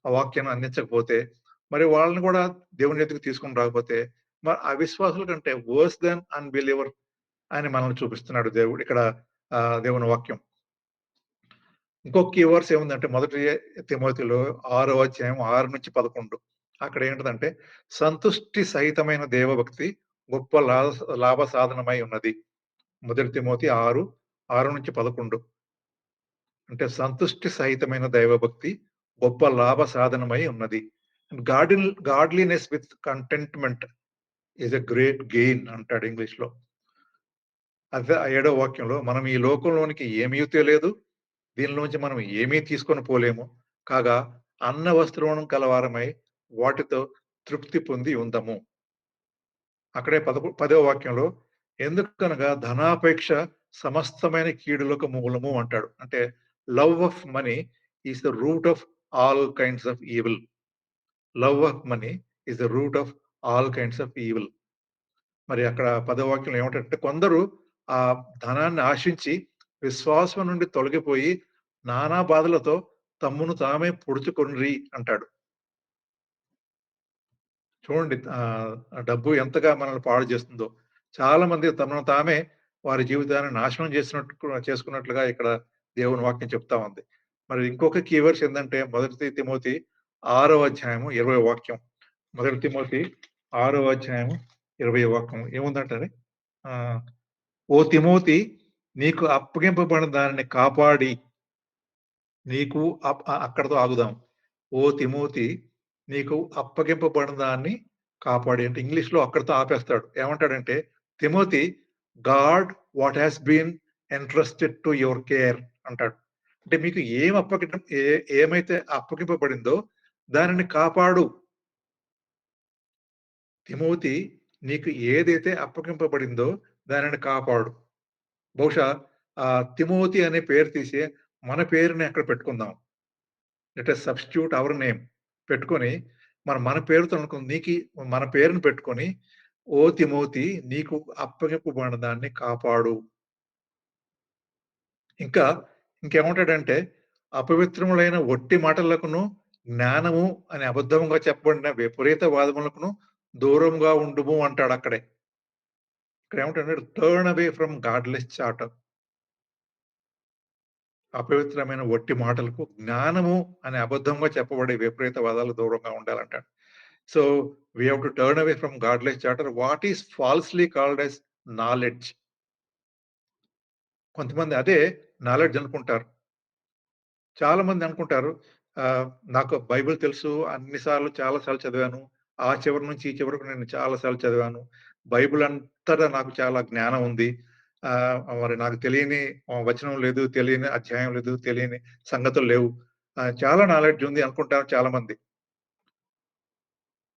Speaker 1: వాక్యాన్ని అందించకపోతే, మరి వాళ్ళని కూడా దేవుని ఎద్దుకు తీసుకొని రాకపోతే, మరి అవిశ్వాసుల కంటే వర్స్ దాన్ అన్‌బిలీవర్ అని మనల్ని చూపిస్తున్నాడు దేవుడు ఇక్కడ దేవుని వాక్యం. ఇంకొక కీవర్డ్స్ ఏముందంటే మొదటి తిమోతిలో 6వ అధ్యాయం 6-11 అక్కడ ఏంటిదంటే సంతుష్టి సహితమైన దేవభక్తి గొప్ప లాభ సాధనమై ఉన్నది. మొదటి తిమోతి 6, 6-11 అంటే సంతుష్టి సహితమైన దైవభక్తి గొప్ప లాభ సాధనమై ఉన్నది. Godliness with contentment is a great gain అంటాడు ఇంగ్లీష్‌లో. అదే 7వ వాక్యంలో మనం ఈ లోకంలోనికి ఏమీ తేలేదు. దీనిలోంచి మనం ఏమీ తీసుకొని పోలేము. కాగా అన్న వస్త్రమును కలవారమై వాటితో తృప్తి పొంది ఉందము. అక్కడే 10వ వాక్యంలో ఎందుకనగా ధనాపేక్ష సమస్తమైన కీడులకు మూలము అంటాడు. అంటే love of money is the root of all kinds of evil. Love of money is the root of all kinds of evil. మరి అక్కడ 10వ వాక్యంలో ఏమంటాడంటే కొందరు ఆ ధనాన్ని ఆశించి విశ్వాసం నుండి తొలగిపోయి నానా బాధలతో తమ్మును తామే పొడుచుకొనిరి అంటాడు. చూడండి డబ్బు ఎంతగా మనల్ని పాడు చేస్తుందో. చాలా మంది తమను తామే వారి జీవితాన్ని నాశనం చేసుకున్నట్లుగా ఇక్కడ దేవుని వాక్యం చెప్తా ఉంది. మరి ఇంకొక కీవర్డ్స్ ఏందంటే మొదటి తిమోతి 6వ అధ్యాయము 20వ వాక్యం. మొదటి తిమోతి 6వ అధ్యాయము 20వ వాక్యం ఏముందంటే ఆహ్, ఓ తిమోతి నీకు అప్పగింపబడిన దానిని కాపాడి నీకు అక్కడితో ఆగుదాం. ఓ తిమోతి నీకు అప్పగింపబడిన దాన్ని కాపాడి అంటే ఇంగ్లీష్‌లో అక్కడితో ఆపేస్తాడు. ఏమంటాడంటే Timothy God what has been entrusted to your care అంటాడు. అంటే మీకు ఏమైతే అప్పగింపబడిందో దానిని కాపాడు. తిమోతి నీకు ఏదైతే అప్పగింపబడిందో దానిని కాపాడు. బహుశా తిమోతి అనే పేరు తీసి మన పేరుని అక్కడ పెట్టుకుందాం. Let us substitute our name పెట్టుకొని మన పేరుతో మన పేరుని పెట్టుకొని, ఓ తిమోతి నీకు అప్పగింపబడిన దాన్ని కాపాడు. ఇంకా ఇంకేమంటాడంటే, అపవిత్రములైన ఒట్టి మాటలకును, జ్ఞానము అని అబద్ధముగా చెప్పబడిన విపరీత వాదములకును దూరంగా ఉండుము అంటాడక్కడే. ఇక్కడేమంటాడంటే turn away from godless chatter. అపవిత్రమైన ఒట్టి మాటలకు జ్ఞానము అనే అబద్ధంగా చెప్పబడే విపరీత వాదాలకు దూరంగా ఉండాలంటాడు. So, we have to turn away from godless chatter. What is falsely called as knowledge. కొంతమంది అదే నాలెడ్జ్ అనుకుంటారు. చాలా మంది అనుకుంటారు నాకు బైబిల్ తెలుసు. చాలా సార్లు చదివాను. ఆ చివరి నుంచి ఈ చివరకు నేను చాలా సార్లు చదివాను. బైబిల్ అంతటా నాకు చాలా జ్ఞానం ఉంది. మరి నాకు తెలియని వచనం లేదు, తెలియని అధ్యాయం లేదు, తెలియని సంగతులు లేవు. చాలా నాలెడ్జ్ ఉంది అనుకుంటారు చాలామంది.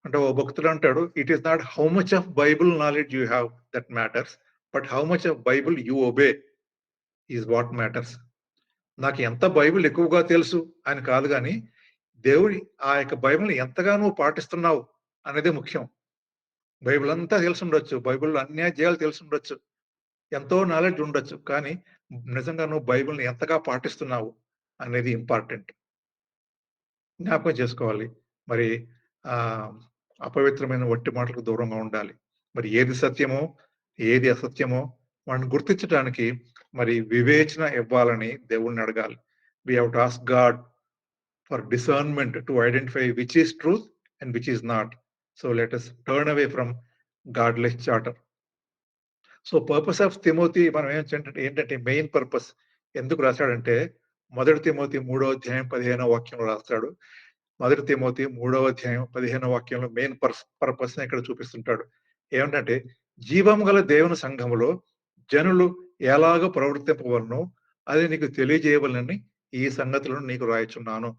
Speaker 1: అంటే ఓ భక్తుడు అంటాడు, "it is not how much of Bible knowledge you have that matters. But how much of Bible you obey is what matters." నాకు ఎంత బైబిల్ ఎక్కువగా తెలుసు అని కాదు గానీ, దేవుడి ఆ యొక్క బైబిల్‌ని ఎంతగా నువ్వు పాటిస్తున్నావు అనేదే ముఖ్యం. బైబిల్ అంతా తెలిసుండొచ్చు. బైబిల్‌లో అన్ని అధ్యాయాలు తెలిసుండొచ్చు. ఎంతో నాలెడ్జ్ ఉండొచ్చు. కానీ నిజంగా నువ్వు బైబిల్‌ని ఎంతగా పాటిస్తున్నావు అనేది ఇంపార్టెంట్. జ్ఞాపకం చేసుకోవాలి. మరి ఆహ్, అపవిత్రమైన వట్టి మాటలకు దూరంగా ఉండాలి. మరి ఏది సత్యమో, ఏది అసత్యమో వాటిని గుర్తించటానికి మరి వివేచన ఇవ్వాలని దేవుడిని అడగాలి. We have to ask God for discernment to identify which is truth and which is not. So let us turn away from godless chatter. So, purpose of Timothy మనం ఏంటంటే మెయిన్ పర్పస్ ఎందుకు రాసాడంటే, మొదటి తిమోతి మూడో అధ్యాయం 15వ వాక్యంలో రాస్తాడు. మొదటి తిమోతి మూడవ అధ్యాయం 15వ వాక్యంలో మెయిన్ పర్పస్‌ని ఇక్కడ చూపిస్తుంటాడు. ఏమిటంటే, జీవము గల దేవుని సంఘములో జనులు ఎలాగ ప్రవర్తింపవలెనో అది నీకు తెలియజేయవలెనని ఈ సంగతులను నీకు రాయుచున్నాను.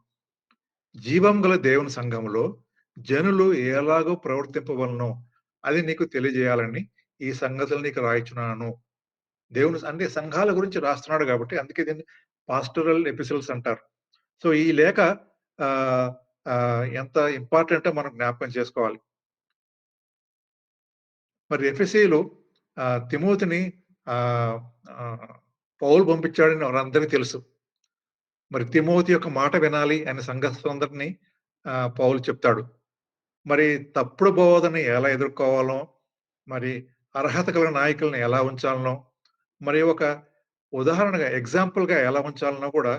Speaker 1: జీవం గల దేవుని సంఘములో జనులు ఎలాగో ప్రవర్తింపవలనో అది నీకు తెలియజేయాలని ఈ సంగతులు నీకు రాయిచున్నాను. దేవుని అంటే సంఘాల గురించి రాస్తున్నాడు కాబట్టి అందుకే దీన్ని పాస్టరల్ ఎపిసిల్స్ అంటారు. సో, ఈ లేఖ ఆహ్, ఎంత ఇంపార్టెంటో మనం జ్ఞాపకం చేసుకోవాలి. మరి ఎఫెసీయులు తిమోతిని ఆహ్, ఆహ్, పౌలు పంపించాడని వారందరికీ తెలుసు. మరి తిమోతి యొక్క మాట వినాలి అని సంఘస్థులందరిని పౌలు చెప్తాడు. మరి తప్పుడు బోధన ఎలా ఎదుర్కోవాలో, మరి అర్హత గల నాయకుల్ని ఎలా ఉంచాలనో, మరి ఒక ఉదాహరణగా ఎగ్జాంపుల్‌గా ఎలా ఉంచాలనో కూడా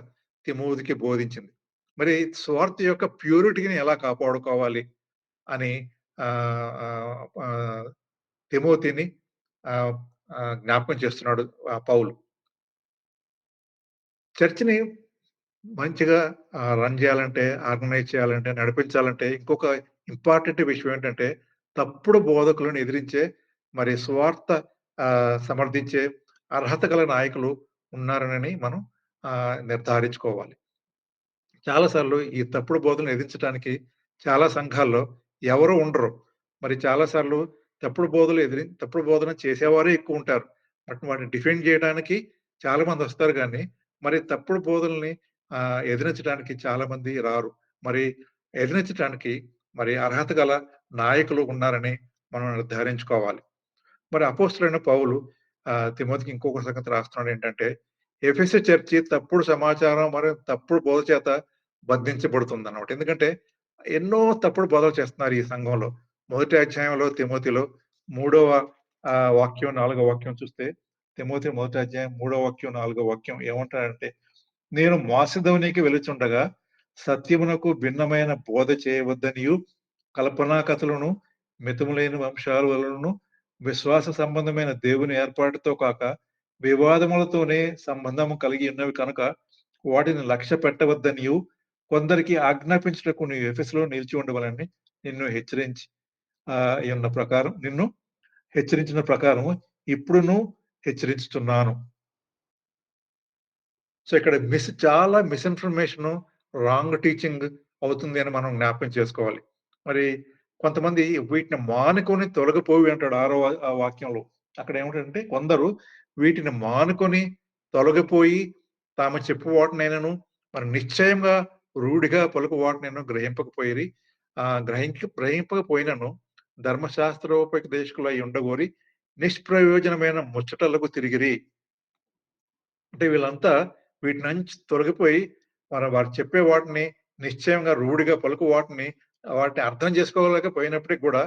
Speaker 1: తిమోతికి బోధించింది. మరి స్వార్థ యొక్క ప్యూరిటీని ఎలా కాపాడుకోవాలి అని ఆహ్, ఆహ్, ఆహ్, తిమోతిని ఆహ్, జ్ఞాపకం చేస్తున్నాడు పౌలు. చర్చ్‌ని మంచిగా రన్ చేయాలంటే, ఆర్గనైజ్ చేయాలంటే, నడిపించాలంటే ఇంకొక ఇంపార్టెంట్ విషయం ఏంటంటే, తప్పుడు బోధకులను ఎదిరించే మరి సువార్త సమర్థించే అర్హత గల నాయకులు ఉన్నారనని మనం నిర్ధారించుకోవాలి. చాలా సార్లు ఈ తప్పుడు బోధనలు ఎదిరించడానికి చాలా సంఘాల్లో ఎవరు ఉండరు. మరి చాలా సార్లు తప్పుడు బోధన చేసేవారే ఎక్కువుంటారు. బట్ వాటిని డిఫెండ్ చేయడానికి చాలా మందొస్తారు గానీ, మరి తప్పుడు బోధనల్ని ఎదిరించడానికి చాలా మంది రారు. మరి ఎదిరించటానికి మరి అర్హత గల నాయకులు ఉన్నారని మనం నిర్ధారించుకోవాలి. మరి అపోస్తలుడైన పౌలు తిమోతికి ఇంకొక సంగతి రాస్తున్నాడేంటంటే, ఎఫెసు చర్చి తప్పుడు సమాచారం మరియు తప్పుడు బోధ చేత బంధించబడుతుందన్నమాట. ఎందుకంటే, ఎన్నో తప్పుడు బోధలు చేస్తున్నారు ఈ సంఘంలో. మొదటి అధ్యాయంలో తిమోతిలో మూడవ వాక్యం, నాలుగో వాక్యం చూస్తే, తిమోతి మొదటి అధ్యాయం, మూడో వాక్యం, నాలుగో వాక్యం ఏమంటాడంటే, "నేను మాసిదోనియకి వెలుచుండగా, సత్యమునకు భిన్నమైన బోధ చేయవద్దనియు, కల్పనా కథలను, మితములైన వంశాల వలనను, విశ్వాస సంబంధమైన దేవుని ఏర్పాటుతో కాక, వివాదములతోనే సంబంధము కలిగి ఉన్నవి కనుక, వాటిని లక్ష్య పెట్టవద్దనియు, కొందరికి ఆజ్ఞాపించుటకు నీవు ఎఫెసులో నిలిచి ఉండవలెనని నిన్ను హెచ్చరించి ఉన్న ప్రకారం నిన్ను హెచ్చరించిన ప్రకారము ఇప్పుడును హెచ్చరించుచున్నాను." సో, ఇక్కడ చాలా మిస్‌ఇన్ఫర్మేషను, రాంగ్ టీచింగ్ అవుతుంది అని మనం జ్ఞాపకం చేసుకోవాలి. మరి కొంతమంది వీటిని మానుకొని తొలగిపోవి అంటాడు వాక్యంలో. అక్కడేమిటంటే కొందరు వీటిని మానుకొని తొలగిపోయి తాము చెప్పు వాటినైనను మరి నిశ్చయంగా రూఢిగా పలుకు వాటినైనను గ్రహింపకపోయిరి. గ్రహింపకపోయినను ధర్మశాస్త్రోపదేశకులై ఉండగోరి నిష్ప్రయోజనమైన ముచ్చటలకు తిరిగిరి. అంటే వీళ్ళంతా వీటి నుంచి తొలగిపోయి వారు చెప్పే వాటిని నిశ్చయంగా రూఢిగా పలుకు వాటిని అర్థం చేసుకోలేకపోయినప్పటికి గూడా,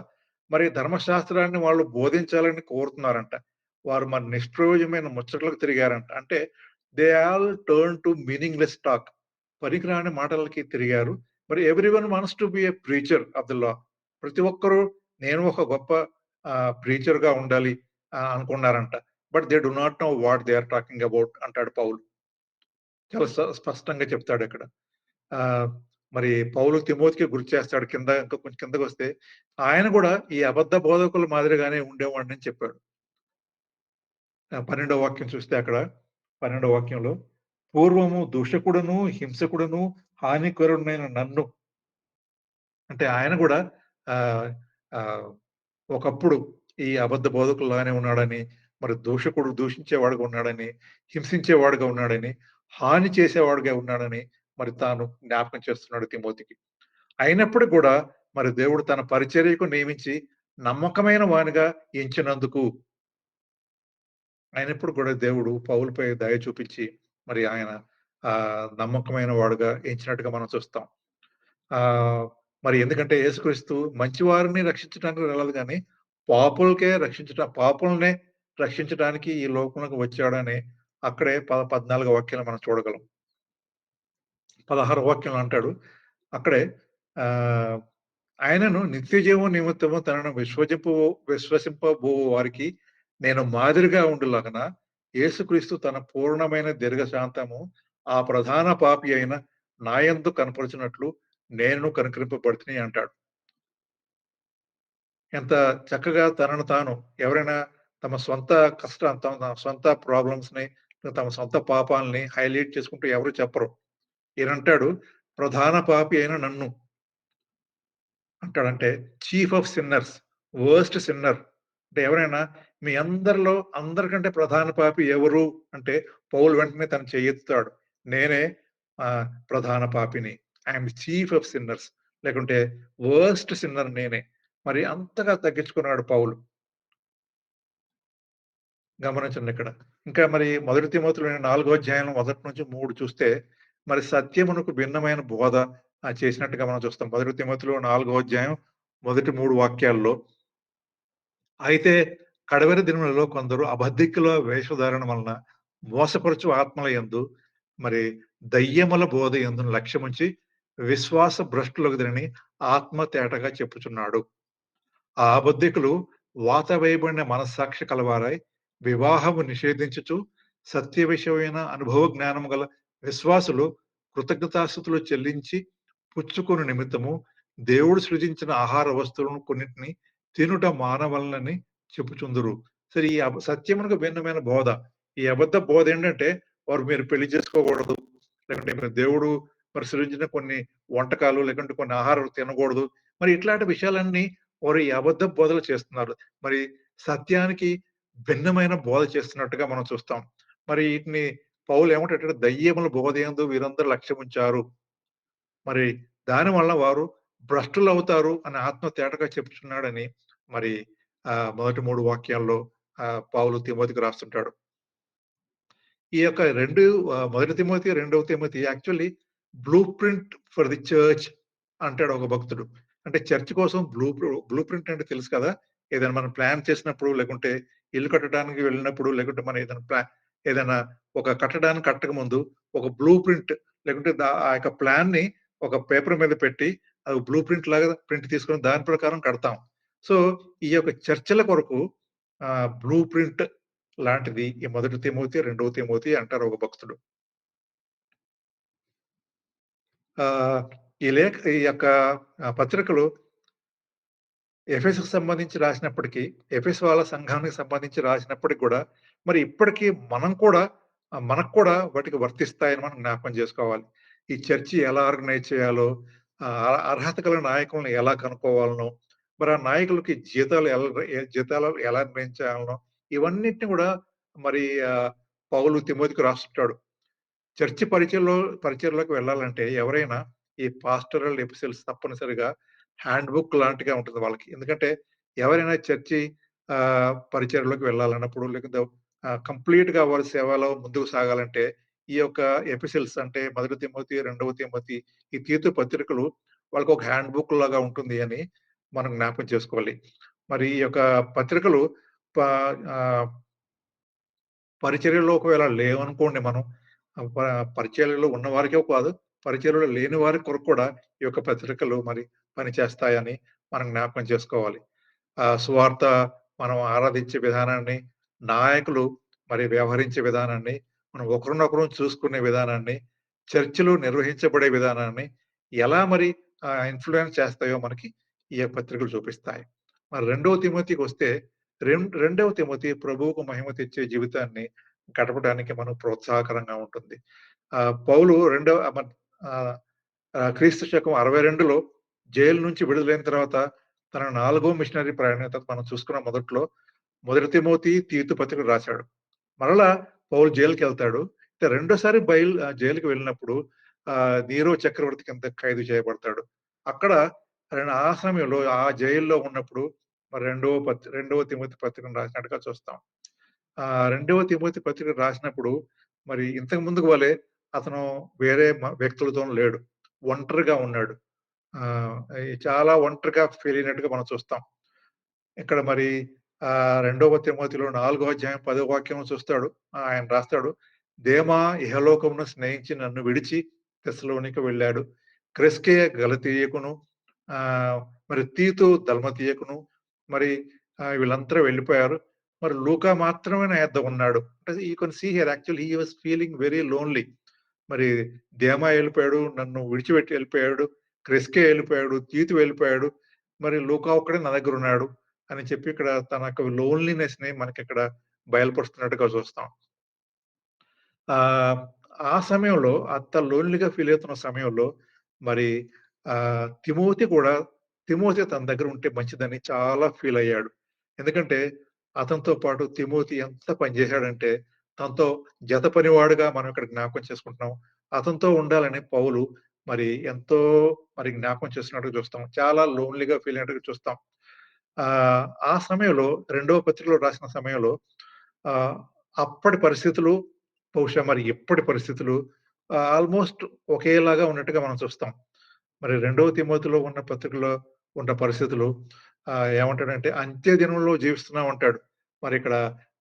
Speaker 1: మరి ధర్మశాస్త్రాన్ని వాళ్ళు బోధించాలని కోరుతున్నారంట. వారు మరి నిష్ప్రయోజనమైన ముచ్చట్లకు తిరిగారంట. అంటే they all turn to meaningless talk. పనికిరాని మాటలకి తిరిగారు. మరి everyone wants to be a preacher of the law. ప్రతి ఒక్కరు నేను ఒక గొప్ప ప్రీచర్‌గా ఉండాలి అనుకున్నారంట. But they do not know what they are talking about అంటాడు పౌలు. చాలా స్పష్టంగా చెప్తాడక్కడ. ఆహ్, మరి పౌలు తిమోతికి గుర్తు చేస్తాడు ఇంకా కొంచెం కిందకొస్తే, ఆయన గూడా ఈ అబద్ధ బోధకుల మాదిరిగానే ఉండేవాడినని చెప్పాడు. 12వ వాక్యం చూస్తే అక్కడ 12వ వాక్యంలో, పూర్వము దూషకుడును, హింసకుడును, హానికరుడినైన నన్ను అంటే ఆయన గూడా ఆహ్, ఆహ్, ఒకప్పుడు ఈ అబద్ధ బోధకుల్లాగానే ఉన్నాడని, మరి దూషించేవాడుగా ఉన్నాడని, హింసించేవాడుగా ఉన్నాడని, హాని చేసేవాడుగా ఉన్నాడని మరి తాను జ్ఞాపకం చేస్తున్నాడు తిమోతికి. అయినప్పటికి గూడా మరి దేవుడు తన పరిచర్యకు నియమించి నమ్మకమైన వానిగా ఎంచినందుకు అయినప్పుడు కూడా దేవుడు పౌలుపై దయ చూపించి మరి ఆయన నమ్మకమైన వాడుగా ఎంచినట్టుగా మనం చూస్తాం. ఆహ్, మరి ఎందుకంటే యేసుక్రీస్తు మంచి వారిని రక్షించడానికి రాలేదు గానీ, పాపులనే రక్షించడానికి ఈ లోకంలోకి వచ్చాడని అక్కడే 14 వాక్యాలు మనం చూడగలం. 16 వాక్యంలో అంటాడు. అక్కడే ఆహ్, ఆయనను నిత్యజీవం నిమిత్తము తనను విశ్వసింపబోవు వారికి నేను మాదిరిగా ఉండులాగున యేసుక్రీస్తు తన పూర్ణమైన దీర్ఘశాంతము ఆ ప్రధాన పాపి అయిన నాయందు కనపరుచినట్లు నేను కనుకరింపబడితిని అంటాడు. ఎంత చక్కగా తనను తాను ఎవరైనా తమ సొంత తమ సొంత ప్రాబ్లమ్స్‌ని, తమ సొంత పాపాల్ని హైలైట్ చేసుకుంటూ ఎవరు చెప్పరు. ఈయనంటాడు, ప్రధాన పాపి అయిన నన్ను అంటాడంటే chief of sinners, worst sinner. అంటే ఎవరైనా మీ అందరికంటే ప్రధాన పాపి ఎవరు అంటే పౌలు వెంటనే తన చెయ్యెత్తుతాడు. నేనే ప్రధాన పాపిని. I am chief of sinners లేకుంటే వర్స్ట్ సిన్నర్ నేనే. మరి అంతగా తగ్గించుకున్నాడు పౌలు. గమనించండిక్కడ. ఇంకా మరి మొదటి తిమోతిలోని 4 అధ్యాయం మొదటి నుంచి 3 చూస్తే, మరి సత్యమునకు భిన్నమైన బోధ చేసినట్టుగా మనం చూస్తాం. మొదటి తిమోతిలో 4 అధ్యాయం మొదటి 3 వాక్యాల్లో, అయితే కడవరి దినములలో కొందరు అబద్ధికుల వేషధారణ వలన మోసపరచు ఆత్మల యందు, మరి దయ్యముల బోధ యందును లక్ష్యముంచి విశ్వాస భ్రష్టులగుదురని ఆత్మ తేటగా చెప్పుచున్నాడు. ఆ అబద్ధికులు వాత వేయబడిన మనస్సాక్షి కలవారై వివాహము నిషేధించుచు సత్య విషయమైన అనుభవ జ్ఞానము గల విశ్వాసులు కృతజ్ఞతాస్థుతులు చెల్లించి పుచ్చుకొను నిమిత్తము దేవుడు సృజించిన ఆహార వస్తువులను కొన్నిటిని తినుట మానవలనని చెప్పుచుందురు. సరే ఈ సత్యమునకు భిన్నమైన బోధ. ఈ అబద్ధ బోధ ఏంటంటే మీరు పెళ్లి చేసుకోకూడదు. లేకుంటే మరి దేవుడు మరి సృజించిన కొన్ని వంటకాలు లేకుంటే కొన్ని ఆహారాలు తినకూడదు. మరి ఇట్లాంటి విషయాలన్నీ వారు ఈ అబద్ధ బోధలు చేస్తున్నారు. మరి సత్యానికి భిన్నమైన బోధ చేస్తున్నట్టుగా మనం చూస్తాం. మరి ఈటిని పౌలు ఏమంటాడంటే దయ్యముల బోధయందు వీరందరూ లక్ష్యముంచారు. మరి దానివల్ల వారు భ్రష్టులవుతారు అని ఆత్మ తేటగా చెప్తున్నాడని మరి మొదటి 3 వాక్యాల్లో పౌలు తిమోతికి రాస్తుంటాడు. ఈ యొక్క 2 మొదటి తిమోతి, రెండవ Timothy actually blue print for the church అంటాడు ఒక భక్తుడు. అంటే చర్చ్ కోసం బ్లూ ప్రింట్ అంటే తెలుసు కదా! ఏదైనా మనం ప్లాన్ చేసినప్పుడు, లేకుంటే ఇల్లు కట్టడానికి వెళ్ళినప్పుడు, లేకుంటే మనం ఏదైనా ఒక కట్టడానికి కట్టకముందు ఒక బ్లూ ప్రింట్ లేకుంటే ఆ యొక్క ప్లాన్‌ని ఒక పేపర్ మీద పెట్టి, అది బ్లూ ప్రింట్ లాగా ప్రింట్ తీసుకొని దాని ప్రకారం కడతాం. సో, ఈ యొక్క చర్చల కొరకు బ్లూ ప్రింట్ లాంటిది ఈ మొదటి తిమోతి, రెండవ తిమోతి అంటారు ఒక భక్తుడు. ఆహ్, ఈ యొక్క పత్రికలు ఎఫెసుకు సంబంధించి రాసినప్పటికీ, ఎఫెసు వాళ్ళ సంఘానికి సంబంధించి రాసినప్పటికి గూడా, మరి ఇప్పటికి మనం కూడా మనకు కూడా వాటికి వర్తిస్తాయని మనం జ్ఞాపకం చేసుకోవాలి. ఈ చర్చి ఎలా ఆర్గనైజ్ చేయాలో, అర్హత కలిగిన నాయకులను ఎలా కనుక్కోవాలనో, మరి ఆ నాయకులకి జీతాలు ఎలా నిర్ణయించాలనో, ఇవన్నిటిని కూడా మరి పౌలు తిమోతికి రాస్తుంటాడు. చర్చి పరిచర్యలోకి వెళ్ళాలంటే ఎవరైనా ఈ పాస్టరల్ ఎపిసోడ్స్ తప్పనిసరిగా హ్యాండ్ బుక్ లాంటిగా ఉంటుంది వాళ్ళకి. ఎందుకంటే ఎవరైనా చర్చి పరిచర్యలోకి వెళ్ళాలన్నప్పుడు లేకపోతే కంప్లీట్‌గా వారి సేవలో ముందుకు సాగాలంటే ఈ యొక్క ఎపిసిల్స్ అంటే మొదటి తిమోతి, రెండవ తిమోతి, ఈ తీతు పత్రికలు వాళ్ళకొక హ్యాండ్ బుక్ లాగా ఉంటుంది అని మనం జ్ఞాపకం చేసుకోవాలి. మరి ఈ యొక్క పత్రికలు ప ఆహ్ పరిచర్యలో ఒకవేళ లేవనుకోండి మనం. ఆహ్, ప పరిచర్యలో ఉన్నవారికే కాదు, పరిచర్యలో లేని వారి కొరకు కూడా ఈ యొక్క పత్రికలు మరి పనిచేస్తాయని మనం జ్ఞాపకం చేసుకోవాలి. సువార్త మనం ఆరాధించే విధానాన్ని, నాయకులు మరి వ్యవహరించే విధానాన్ని, మనం ఒకరినొకరు చూసుకునే విధానాన్ని, చర్చలు నిర్వహించబడే విధానాన్ని ఎలా మరి ఇన్‌ఫ్లూయెన్స్ చేస్తాయో మనకి ఈ పత్రికలు చూపిస్తాయి. మరి రెండవ తిమోతికొస్తే రెండవ తిమోతి ప్రభువుకు మహిమ తెచ్చే జీవితాన్ని గడపడానికి మనకు ప్రోత్సాహకరంగా ఉంటుంది. పౌలు రెండవ మన్ ఆహ్, ఆహ్, క్రీస్తు శకం 62లో జైలు నుంచి విడుదలైన తర్వాత తన 4గో మిషనరీ ప్రయాణం మనం చూసుకున్న మొదట్లో మొదటి తిమోతి, తీతు పత్రికలు రాశాడు. మరలా పౌలు జైలుకెళ్తాడు. రెండోసారి జైలుకి వెళ్ళినప్పుడు నీరో చక్రవర్తి కింద ఖైదు చేయబడతాడు. అక్కడ ఆ సమయంలో ఆ జైల్‌లో ఉన్నప్పుడు మరి రెండవ తిమోతి పత్రికను రాసినట్టుగా చూస్తాం. రెండవ తిమోతి పత్రిక రాసినప్పుడు మరి ఇంతకు ముందుకు వలె అతను వేరే వ్యక్తులతోని లేడు. ఒంటరిగా ఉన్నాడు. ఆహ్, చాలా ఒంటరిగా ఫీల్ అయినట్టుగా మనం చూస్తాం. ఇక్కడ మరి రెండవ తిమోతిలో 4 అధ్యాయం 10 వాక్యం చూస్తాడు. ఆయన రాస్తాడు. దేమా ఇహలోకమును స్నేహించి నన్ను విడిచి తెస్సలోనికి వెళ్ళాడు. క్రెస్కే గలతీయకును, మరి తీతు దల్మతీయకును, మరి వీళ్ళందరూ వెళ్ళిపోయారు. మరి లూకా మాత్రమే నా యొద్ద ఉన్నాడు. అంటే you can see here actually he was feeling very lonely. మరి దేమా ఎళ్ళిపోయాడు. నన్ను విడిచిపెట్టి ఎళ్ళిపోయాడు. క్రెస్కే ఎళ్ళిపోయాడు. తీతు వెళ్ళిపోయాడు. మరి లూకా ఒక్కడే నా దగ్గరున్నాడు. అని చెప్పి ఇక్కడ తన యొక్క లోన్లీనెస్‌ని మనకిక్కడ బయలుపరుస్తున్నట్టుగా చూస్తాం. ఆహ్, ఆ సమయంలో అంత లోన్లీగా ఫీల్ అవుతున్న సమయంలో మరి తిమోతి తన దగ్గర ఉంటే మంచిదని చాలా ఫీల్ అయ్యాడు. ఎందుకంటే అతనితో పాటు తిమోతి ఎంత పనిచేశాడంటే తనతో జత పనివాడుగా మనం ఇక్కడ జ్ఞాపకం చేసుకుంటున్నాం. అతనితో ఉండాలని పౌలు మరి ఎంతో మరి జ్ఞాపకం చేస్తున్నట్టుగా చూస్తాం. చాలా లోన్లీగా ఫీల్ అయినట్టుగా చూస్తాం. ఆ సమయంలో రెండవ పత్రికలో రాసిన సమయంలో ఆహ్, అప్పటి పరిస్థితులు బహుశా మరి ఇప్పటి పరిస్థితులు ఆల్‌మోస్ట్ ఒకేలాగా ఉన్నట్టుగా మనం చూస్తాం. మరి రెండవ తిమోతిలో ఉన్న పత్రికలో ఉన్న పరిస్థితులు ఏమంటాడంటే అంత్య దినంలో జీవిస్తున్నాం అంటాడు. మరిక్కడ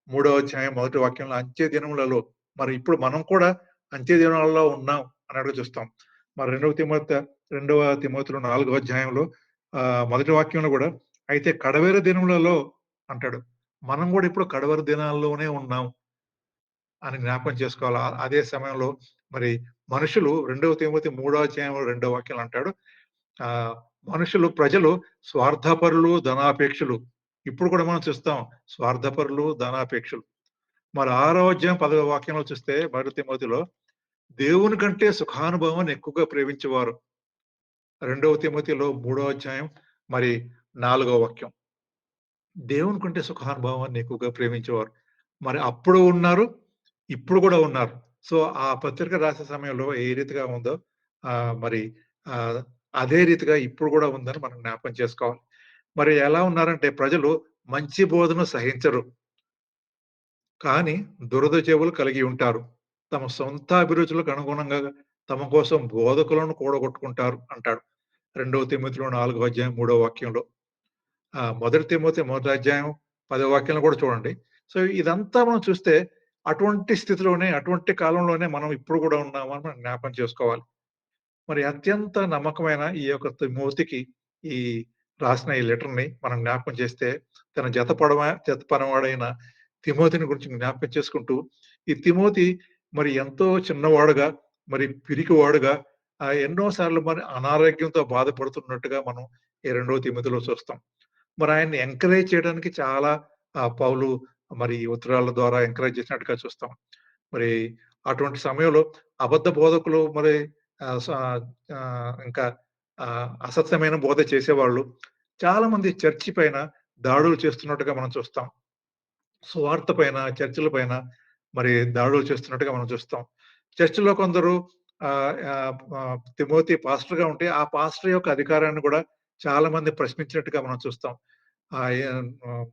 Speaker 1: మూడో అధ్యాయం మొదటి వాక్యంలో అంత్య దినములలో మరి ఇప్పుడు మనం కూడా అంత్య దినాల్లో ఉన్నాం అన్నట్టుగా చూస్తాం. మరి రెండవ తిమోతిలో 4 అధ్యాయంలో మొదటి వాక్యంలో గూడా అయితే కడవేర దినములలో అంటాడు. మనం గూడా ఇప్పుడు కడవరి దినాల్లోనే ఉన్నాం అని జ్ఞాపకం చేసుకోవాలి. అదే సమయంలో మరి మనుషులు రెండవ తిమోతి మూడో అధ్యాయంలో రెండో వాక్యంలో అంటాడు. ఆహ్, ప్రజలు స్వార్థపరులు, ధనాపేక్షులు. ఇప్పుడు కూడా మనం చూస్తాం. స్వార్థపరులు, ధనాపేక్షులు. మరి ఆరో అధ్యాయం 10వ వాక్యంలో చూస్తే మొదటి తిమోతిలో దేవుని కంటే సుఖానుభవాన్ని ఎక్కువగా ప్రేమించేవారు. రెండవ తిమోతిలో మూడో అధ్యాయం మరి నాలుగో వాక్యం. దేవుని కంటే సుఖానుభవాన్ని ఎక్కువగా ప్రేమించేవారు. మరి అప్పుడు ఉన్నారు, ఇప్పుడు గూడా ఉన్నారు. సో, ఆ పత్రిక రాసే సమయంలో ఏ రీతిగా ఉందో మరి ఆహ్, అదే రీతిగా ఇప్పుడు గూడా ఉందని మనం జ్ఞాపకం చేసుకోవాలి. మరి ఎలా ఉన్నారంటే ప్రజలు మంచి బోధన సహించరు. కానీ దురద చెవులు కలిగి ఉంటారు. తమ సొంత అభిరుచులకు అనుగుణంగా తమ కోసం బోధకులను కూడగొట్టుకుంటారు అంటాడు. రెండవ తిమోతిలో 4 అధ్యాయం 3 వాక్యంలో. మొదటి తిమోతి మొదటి అధ్యాయం 10 వాక్యాలను కూడా చూడండి. సో, ఇదంతా మనం చూస్తే అటువంటి స్థితిలోనే, అటువంటి కాలంలోనే మనం ఇప్పుడు కూడా ఉన్నామని మనం జ్ఞాపకం చేసుకోవాలి. మరి అత్యంత నమ్మకమైన ఈ యొక్క తిమోతికి ఈ రాసిన ఈ లెటర్‌ని మనం జ్ఞాపకం చేస్తే, తన జత పనివాడైన తిమోతిని గురించి జ్ఞాపకం చేసుకుంటూ, ఈ తిమోతి మరి ఎంతో చిన్నవాడుగా, మరి పిరికివాడుగా ఎన్నో సార్లు మరి అనారోగ్యంతో బాధపడుతున్నట్టుగా మనం ఈ రెండవ తిమోతిలో చూస్తాం. మరి ఆయన్ని ఎంకరేజ్ చేయడానికి చాలా పౌలు మరి ఉత్తరాల ద్వారా ఎంకరేజ్ చేసినట్టుగా చూస్తాం. మరి అటువంటి సమయంలో అబద్ధ బోధకులు మరి ఆహ్, స ఇంకా అసత్యమైన బోధ చేసేవాళ్ళు చాలామంది చర్చి పైన దాడులు చేస్తున్నట్టుగా మనం చూస్తాం. సువార్త పైన, చర్చిల పైన మరి దాడులు చేస్తున్నట్టుగా మనం చూస్తాం. చర్చిలో కొందరు తిమోతి పాస్టర్‌గా ఉంటే, ఆ పాస్టర్ యొక్క అధికారాన్ని కూడా చాలా మంది ప్రశ్నించినట్టుగా మనం చూస్తాం. ఆహ్, య ఆహ్,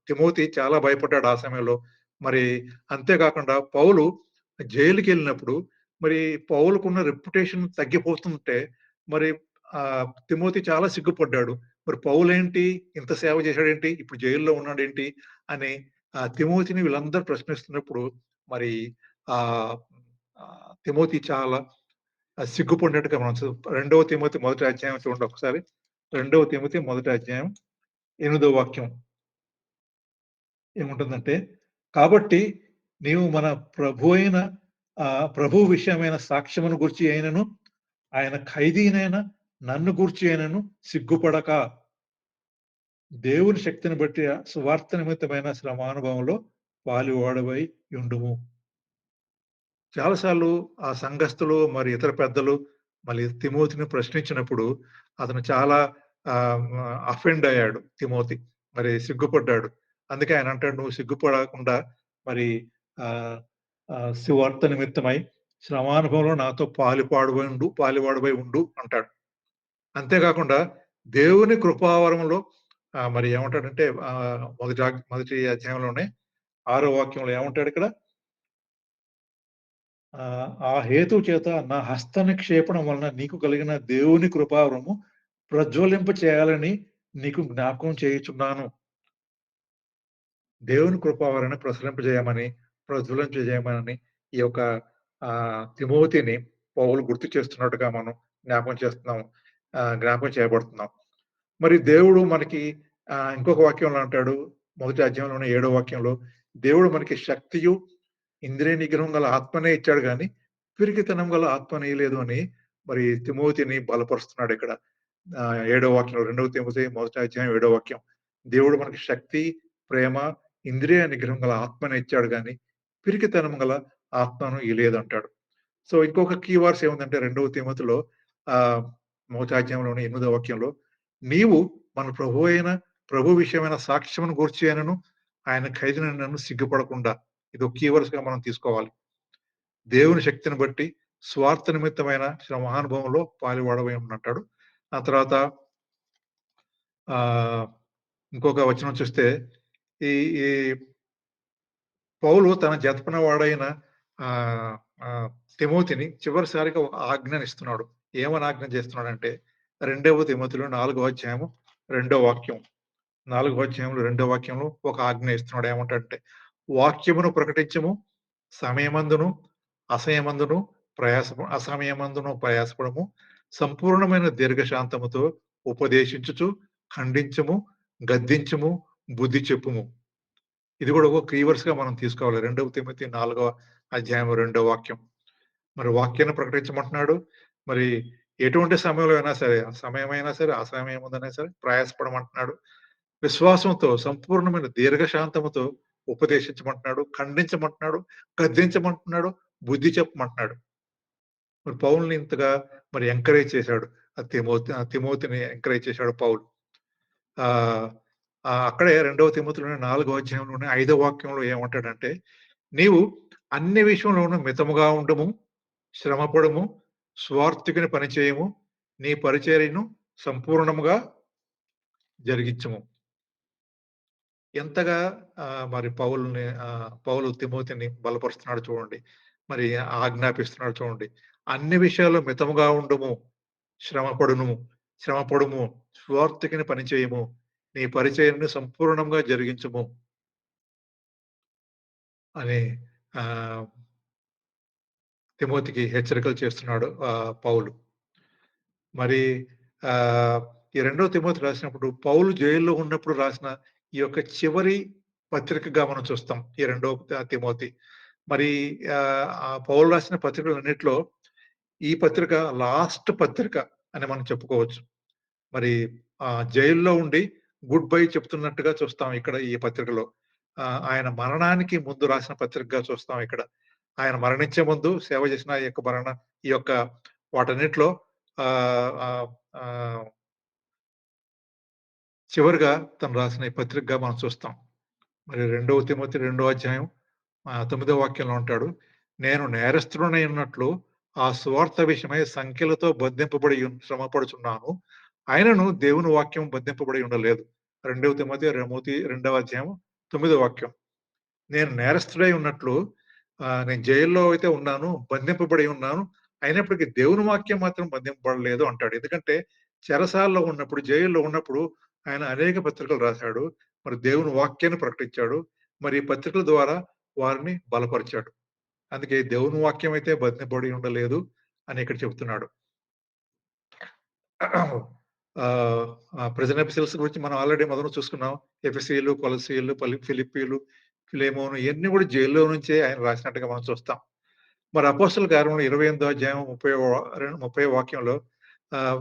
Speaker 1: తిమోతి చాలా భయపడ్డాడు ఆ సమయంలో. మరి అంతే కాకుండా పౌలు జైలుకెళ్ళినప్పుడు మరి పౌలుకున్న రెప్యుటేషన్ తగ్గిపోతుంటే మరి తిమోతి చాలా సిగ్గుపడ్డాడు. మరి పౌలేంటి ఇంత సేవ చేసాడేంటి? ఇప్పుడు జైల్‌లో ఉన్నాడేంటి? అని తిమోతిని వీళ్ళందరూ ప్రశ్నిస్తున్నప్పుడు మరి ఆహ్, తిమోతి చాలా సిగ్గుపడినట్టుగా మనం రెండవ తిమోతి మొదటి అధ్యాయం చూడండి ఒకసారి. రెండవ తిమోతి మొదటి అధ్యాయం 8దో వాక్యం ఏముంటుందంటే, కాబట్టి నీవు మన ప్రభు అయిన ప్రభువు విషయమైన సాక్ష్యమును గూర్చి అయినను, ఆయన ఖైదీనైన నన్ను గూర్చి అయినను సిగ్గుపడక, దేవుని శక్తిని బట్టి సువార్త నిమిత్తమైన శ్రమానుభవంలో పాలువాడవై యుండుము. చాలా సార్లు ఆ సంఘస్థులు, మరి ఇతర పెద్దలు మళ్ళీ తిమోతిని ప్రశ్నించినప్పుడు అతను చాలా అఫెండ్ అయ్యాడు తిమోతి. మరి సిగ్గుపడ్డాడు. అందుకే ఆయన అంటాడు, "నువ్వు సిగ్గుపడకుండా మరి ఆహ్, ఆహ్, సువార్త నిమిత్తమై శ్రమానుభవంలో నాతో పాలువాడివై ఉండు" అంటాడు. అంతే కాకుండా దేవుని కృపావరంలో మరి ఏమంటాడంటే మొదటి అధ్యాయంలోనే 6వ వాక్యంలో ఏమంటాడిక్కడ? ఆ హేతువు చేత నా హస్త నిక్షేపణం వలన నీకు కలిగిన దేవుని కృపావరము ప్రజ్వలింప చేయాలని నీకు జ్ఞాపకం చేయుచున్నాను. దేవుని కృపావరాన్ని ప్రసరింపజేయమని, ప్రజ్వలింపజేయమని ఈ యొక్క తిమోతిని పౌలు గుర్తు చేస్తున్నట్టుగా మనం జ్ఞాపకం చేస్తున్నాం. జ్ఞాపకం చేయబడుతున్నాం. మరి దేవుడు మనకి ఇంకొక వాక్యంలో అంటాడు. మొదటి అధ్యాయంలోని 7వ వాక్యంలో, దేవుడు మనకి శక్తియు, ఇంద్రియ నిగ్రహం గల ఆత్మనే ఇచ్చాడు గానీ, పిరికితనం గల ఆత్మనియ్యలేదు అని మరి తిమోతిని బలపరుస్తున్నాడిక్కడ. 7వ వాక్యంలో 2వ తిమోతి మొదటి అధ్యాయం 7వ వాక్యం. దేవుడు మనకి శక్తి, ప్రేమ, ఇంద్రియ నిగ్రహం గల ఆత్మనే ఇచ్చాడు గానీ, పిరికితనం గల ఆత్మను ఇయ్యలేదంటాడు. సో, ఇంకొక కీ వర్డ్స్ ఏముందంటే 2వ తిమోతిలో ఆహ్, మొదటి అధ్యాయంలోని 8దో వాక్యంలో, నీవు మన ప్రభు విషయమైన సాక్ష్యమును గూర్చి అయినను, ఆయన ఖైదునైనను సిగ్గుపడకుండా ఇదొక కీ వర్డ్స్‌గా మనం తీసుకోవాలి. దేవుని శక్తిని బట్టి స్వార్థ నిమిత్తమైన శ్రమానుభవంలో పాలువాడవై ఉండంటాడు. ఆ తర్వాత ఆహ్, ఇంకొక వచనం చూస్తే ఈ ఈ పౌలు తన జతపని వాడైన ఆహ్, ఆహ్, తిమోతిని చివరిసారిగా ఒక ఆజ్ఞనిస్తున్నాడు. ఏమని ఆజ్ఞ చేస్తున్నాడంటే, 2వ తిమోతిలో 4వ అధ్యాయము 2వ వాక్యం. 4వ అధ్యాయంలో 2వ వాక్యంలో ఒక ఆజ్ఞ ఇస్తున్నాడు. ఏమంటాడంటే, వాక్యమును ప్రకటించుము, సమయమందును, అసమయమందును అసమయమందును ప్రయాసపడము. సంపూర్ణమైన దీర్ఘశాంతముతో ఉపదేశించుచు, ఖండించుము, గద్దించుము, బుద్ధి చెప్పుము. ఇది కూడా ఒక కీవర్డ్స్‌గా మనం తీసుకోవాలి. 2వ తిమోతి 4వ అధ్యాయం 2వ వాక్యం. మరి వాక్యాన్ని ప్రకటించమంటున్నాడు. మరి ఎటువంటి సమయంలో అయినా సరే, సమయమైనా సరే, అసమయముందైనా సరే ప్రయాసపడమంటున్నాడు. విశ్వాసంతో సంపూర్ణమైన దీర్ఘశాంతముతో ఉపదేశించమంటున్నాడు, ఖండించమంటున్నాడు, గద్దించమంటున్నాడు, బుద్ధి చెప్పమంటున్నాడు. మరి పౌలుని ఇంతగా మరి ఎంకరేజ్ చేశాడు. తిమోతిని ఎంకరేజ్ చేశాడు పౌలు. ఆహ్, అక్కడే 2వ తిమోతిలోని 4వ అధ్యాయంలోని 5వ వాక్యంలో ఏమంటాడంటే, "నీవు అన్ని విషయంలోనూ మితముగా ఉండుము, శ్రమపడుము, స్వార్థికుని పనిచేయము, నీ పరిచర్యను సంపూర్ణముగా జరిగించుము." ఎంతగా మరి పౌలు తిమోతిని బలపరుస్తున్నాడో చూడండి. మరి ఆజ్ఞాపిస్తున్నాడో చూడండి. "అన్ని విషయాల్లో మితముగా ఉండుము, శ్రమపడును శ్రమపడుము, స్వార్థికుని పనిచేయము, నీ పరిచర్యను సంపూర్ణంగా జరిగించుము" అని ఆహ్, తిమోతికి హెచ్చరికలు చేస్తున్నాడు పౌలు. మరి ఆహ్, ఈ రెండో తిమోతి రాసినప్పుడు పౌలు జైల్‌లో ఉన్నప్పుడు రాసిన ఈ యొక్క చివరి పత్రికగా మనం చూస్తాం. ఈ రెండో తిమోతి. మరి ఆ పౌలు రాసిన పత్రికలన్నిట్లో ఈ పత్రిక లాస్ట్ పత్రిక అని మనం చెప్పుకోవచ్చు. మరి జైల్‌లో ఉండి గుడ్ బై చెప్తున్నట్టుగా చూస్తాం ఇక్కడ ఈ పత్రికలో. ఆయన మరణానికి ముందు రాసిన పత్రికగా చూస్తాం ఇక్కడ. ఆయన మరణించే ముందు సేవ చేసిన ఈ యొక్క ఈ యొక్క వాటన్నిటిలో ఆహ్, ఆహ్, ఆహ్, చివరగా తను రాసిన ఈ పత్రికగా మనం చూస్తాం. మరి 2 తిమోతి రెండో అధ్యాయం 9వ వాక్యంలో ఉంటాడు. నేను నేరస్తుడనై ఉన్నట్లు ఆ సువార్త విషయమై సంఖ్యలతో శ్రమపడుచున్నాను. అయినను దేవుని వాక్యం బంధింపబడి ఉండలేదు. 2 తిమోతి రెండవ అధ్యాయం 9వ వాక్యం. నేను నేరస్తుడై ఉన్నట్లు నేను జైల్‌లో అయితే ఉన్నాను, బంధింపబడి ఉన్నాను. అయినప్పటికీ దేవుని వాక్యం మాత్రం బంధింపబడలేదు అంటాడు. ఎందుకంటే చెరసాలలో ఉన్నప్పుడు, జైల్‌లో ఉన్నప్పుడు ఆయన అనేక పత్రికలు రాసాడు. మరి దేవుని వాక్యాన్ని ప్రకటించాడు. మరి ఈ పత్రికల ద్వారా వారిని బలపరిచాడు. అందుకే దేవుని వాక్యం అయితే బంధింపబడి ఉండలేదు అని ఇక్కడ చెప్తున్నాడు. ఆహ్, ప్రెజెంట్ ఎపిసోడ్స్ గురించి మనం ఆల్రెడీ మొదలు చూసుకున్నాం. ఎఫెసీయులు, కొలస్సీయులు, ఫిలిప్పీలు, ఫిలెమోను ఇయన్నీ కూడా జైల్‌లో నుంచే ఆయన రాసినట్టుగా మనం చూస్తాం. మరి అపోస్తల కార్యములు 28 అధ్యాయం 30 వాక్యంలో ఆహ్,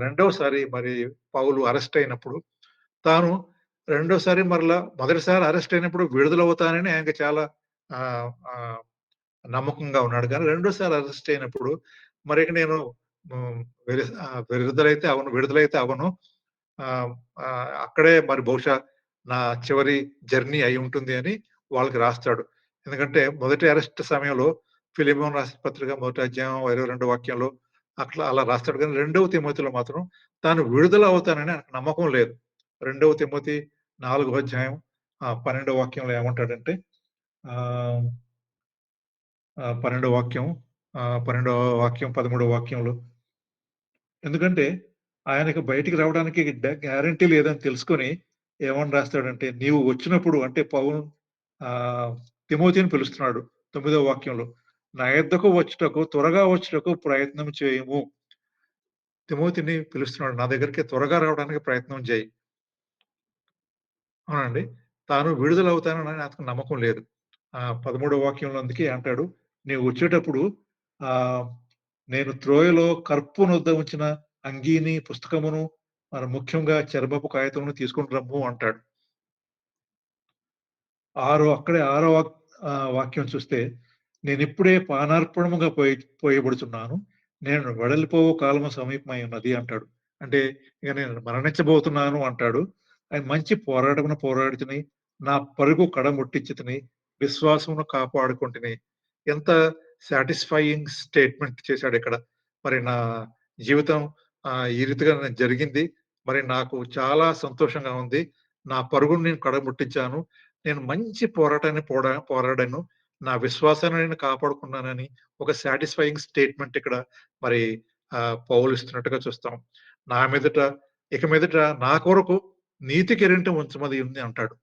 Speaker 1: రెండోసారి మరి పౌలు అరెస్ట్ అయినప్పుడు తాను రెండోసారి మొదటిసారి అరెస్ట్ అయినప్పుడు విడుదలవుతానని ఆయనకి చాలా ఆహ్, ఆహ్, నమ్మకంగా ఉన్నాడు. కానీ రెండోసారి అరెస్ట్ అయినప్పుడు మరిక నేను హ్మ్. విడుదలైతే అవ్వను. ఆహ్, అక్కడే మరి బహుశా నా చివరి జర్నీ అయ్యుంటుంది అని వాళ్ళకి రాస్తాడు. ఎందుకంటే మొదటి అరెస్ట్ సమయంలో ఫిలిమోన్ రాసిన పత్రిక మొదటి అధ్యాయం 22 వాక్యంలో అలా రాస్తాడు. కానీ రెండవ తిమోతిలో మాత్రం తాను విడుదల అవుతానని ఆయనకు నమ్మకం లేదు. రెండవ తిమోతి 4 అధ్యాయం 12 వాక్యంలో ఏమంటాడంటే ఆహ్, 12 వాక్యం 12 వాక్యం, 13 వాక్యంలో ఎందుకంటే, ఆయనకి బయటికి రావడానికి గ్యారంటీ లేదని తెలుసుకొని ఏమని రాస్తాడంటే, "నీవు వచ్చినప్పుడు" అంటే ఆహ్, తిమోతిని పిలుస్తున్నాడు 9వ వాక్యంలో. "నా యొద్దకు వచ్చుటకు త్వరగా వచ్చుటకు ప్రయత్నం చేయుము." తిమోతిని పిలుస్తున్నాడు. నా దగ్గరికి త్వరగా రావడానికి ప్రయత్నం చేయి. అవునండి. తాను విడుదలవుతానని నాకు నమ్మకం లేదు. 13వ వాక్యంలో అందుకే అంటాడు, "నీవు వచ్చేటప్పుడు ఆహ్, నేను త్రోయలో కర్పునొద్ద ఉంచిన అంగీని, పుస్తకమును మరి ముఖ్యంగా చర్మపు కాగితమును తీసుకొని రమ్ము" అంటాడు. ఆరో వాక్యం చూస్తే, "నేనిప్పుడే పానార్పణముగా పోయబడుచున్నాను. నేను వెడలిపోవు కాలము సమీపమై ఉన్నది" అంటాడు. అంటే ఇక నేను మరణించబోతున్నాను అంటాడు. ఆయన మంచి పోరాటమును పోరాడితిని, నా పరుగు కడముట్టించితిని, విశ్వాసమును కాపాడుకొంటిని. ఎంత సాటిస్ఫైయింగ్ స్టేట్మెంట్ చేశాడిక్కడ. మరి నా జీవితం ఈ రీతిగా జరిగింది. మరి నాకు చాలా సంతోషంగా ఉంది. నా పరుగును నేను కడముట్టించాను. నేను మంచి పోరాటాన్ని పోరాడాను. నా విశ్వాసాన్ని నేను కాపాడుకున్నానని ఒక సాటిస్ఫైయింగ్ స్టేట్మెంట్ ఇక్కడ మరి పౌలు ఇస్తున్నట్టుగా చూస్తాం. నా మీదట ఇక మీదట నా కొరకు నీతి కిరీటం ఉంచమది ఉంది అంటాడు.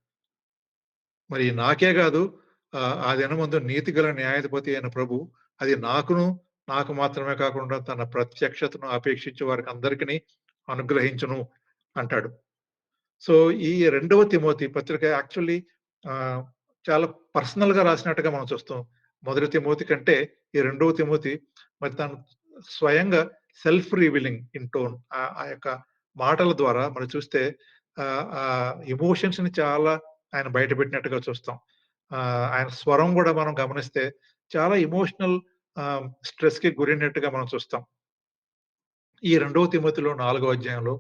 Speaker 1: మరి నాకే గాదు ఆ దినమందు నీతిగల న్యాయాధిపతి అయిన ప్రభు అది నాకు మాత్రమే కాకుండా తన ప్రత్యక్షతను అపేక్షించే వారికి అందరికిని అనుగ్రహించును అంటాడు. సో, ఈ రెండవ తిమోతి పత్రిక యాక్చువల్లీ ఆహ్, చాలా పర్సనల్‌గా రాసినట్టుగా మనం చూస్తాం. మొదటి తిమోతి కంటే ఈ రెండవ తిమోతి మరి తను స్వయంగా సెల్ఫ్ రివీలింగ్ ఇన్ టోన్ ఆ యొక్క మాటల ద్వారా మనం చూస్తే ఎమోషన్స్‌ని చాలా ఆయన బయటపెట్టినట్టుగా చూస్తాం. ఆయన స్వరం గూడా మనం గమనిస్తే చాలా ఎమోషనల్ స్ట్రెస్‌కి గురైనట్టుగా మనం చూస్తాం. ఈ రెండవ తిమోతిలో 4 అధ్యాయంలో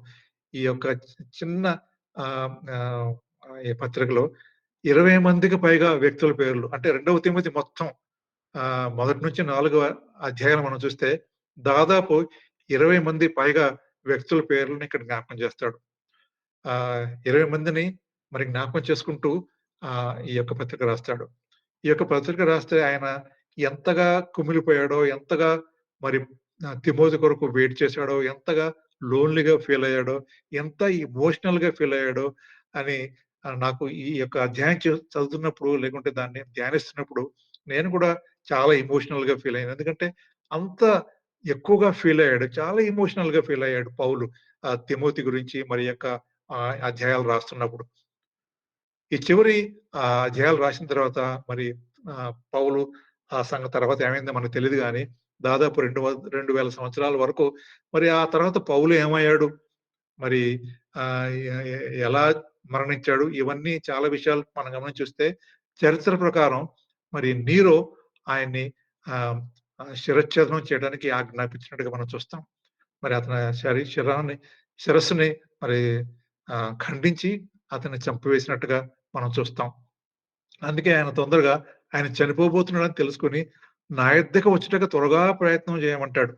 Speaker 1: ఈ యొక్క చిన్న ఆహ్, ఆహ్, ఈ పత్రికలో 20 మందికి పైగా వ్యక్తుల పేర్లు అంటే రెండవ తిమోతి మొత్తం మొదటి నుంచి 4 అధ్యాయాలు మనం చూస్తే దాదాపు 20 మంది పైగా వ్యక్తుల పేర్లను ఇక్కడ జ్ఞాపకం చేస్తాడు. 20 మందిని మరి జ్ఞాపకం చేసుకుంటూ ఈ యొక్క పత్రిక రాస్తాడు. ఈ యొక్క పత్రిక రాస్తే ఆయన ఎంతగా కుమిలిపోయాడో, ఎంతగా మరి తిమోతి కొరకు వెయిట్ చేసాడో, ఎంతగా లోన్‌లీగా ఫీల్ అయ్యాడో, ఎంత ఎమోషనల్‌గా ఫీల్ అయ్యాడో అని నాకు ఈ యొక్క అధ్యాయం చదువుతున్నప్పుడు లేకుంటే దాన్ని ధ్యానిస్తున్నప్పుడు నేను కూడా చాలా ఎమోషనల్‌గా ఫీల్ అయ్యాను. ఎందుకంటే అంత ఎక్కువగా ఫీల్ అయ్యాడు. చాలా ఎమోషనల్‌గా ఫీల్ అయ్యాడు పౌలు. తిమోతి గురించి మరి యొక్క అధ్యాయాలు రాస్తున్నప్పుడు. ఈ చివరి అధ్యాయాలు రాసిన తర్వాత మరి పౌలు ఆ సంగతి తర్వాత ఏమైందో మనకు తెలీదు గానీ, దాదాపు 2000 సంవత్సరాల వరకు మరి ఆ తర్వాత పౌలు ఏమయ్యాడు? మరి ఆహ్, ఎ ఎ ఎలా మరణించాడు? ఇవన్నీ చాలా విషయాలు మనం గమనించి చూస్తే చరిత్ర ప్రకారం మరి నీరో ఆయన్ని ఆహ్, శిరచ్ఛేదనం చేయడానికి ఆజ్ఞాపించినట్టుగా మనం చూస్తాం. మరి అతని శిరస్సుని మరి ఖండించి అతన్ని చంపివేసినట్టుగా మనం చూస్తాం. అందుకే ఆయన తొందరగా ఆయన చనిపోబోతున్నాడని తెలుసుకొని, నా యొద్దకు వచ్చుటకు త్వరగా ప్రయత్నం చేయమంటాడు.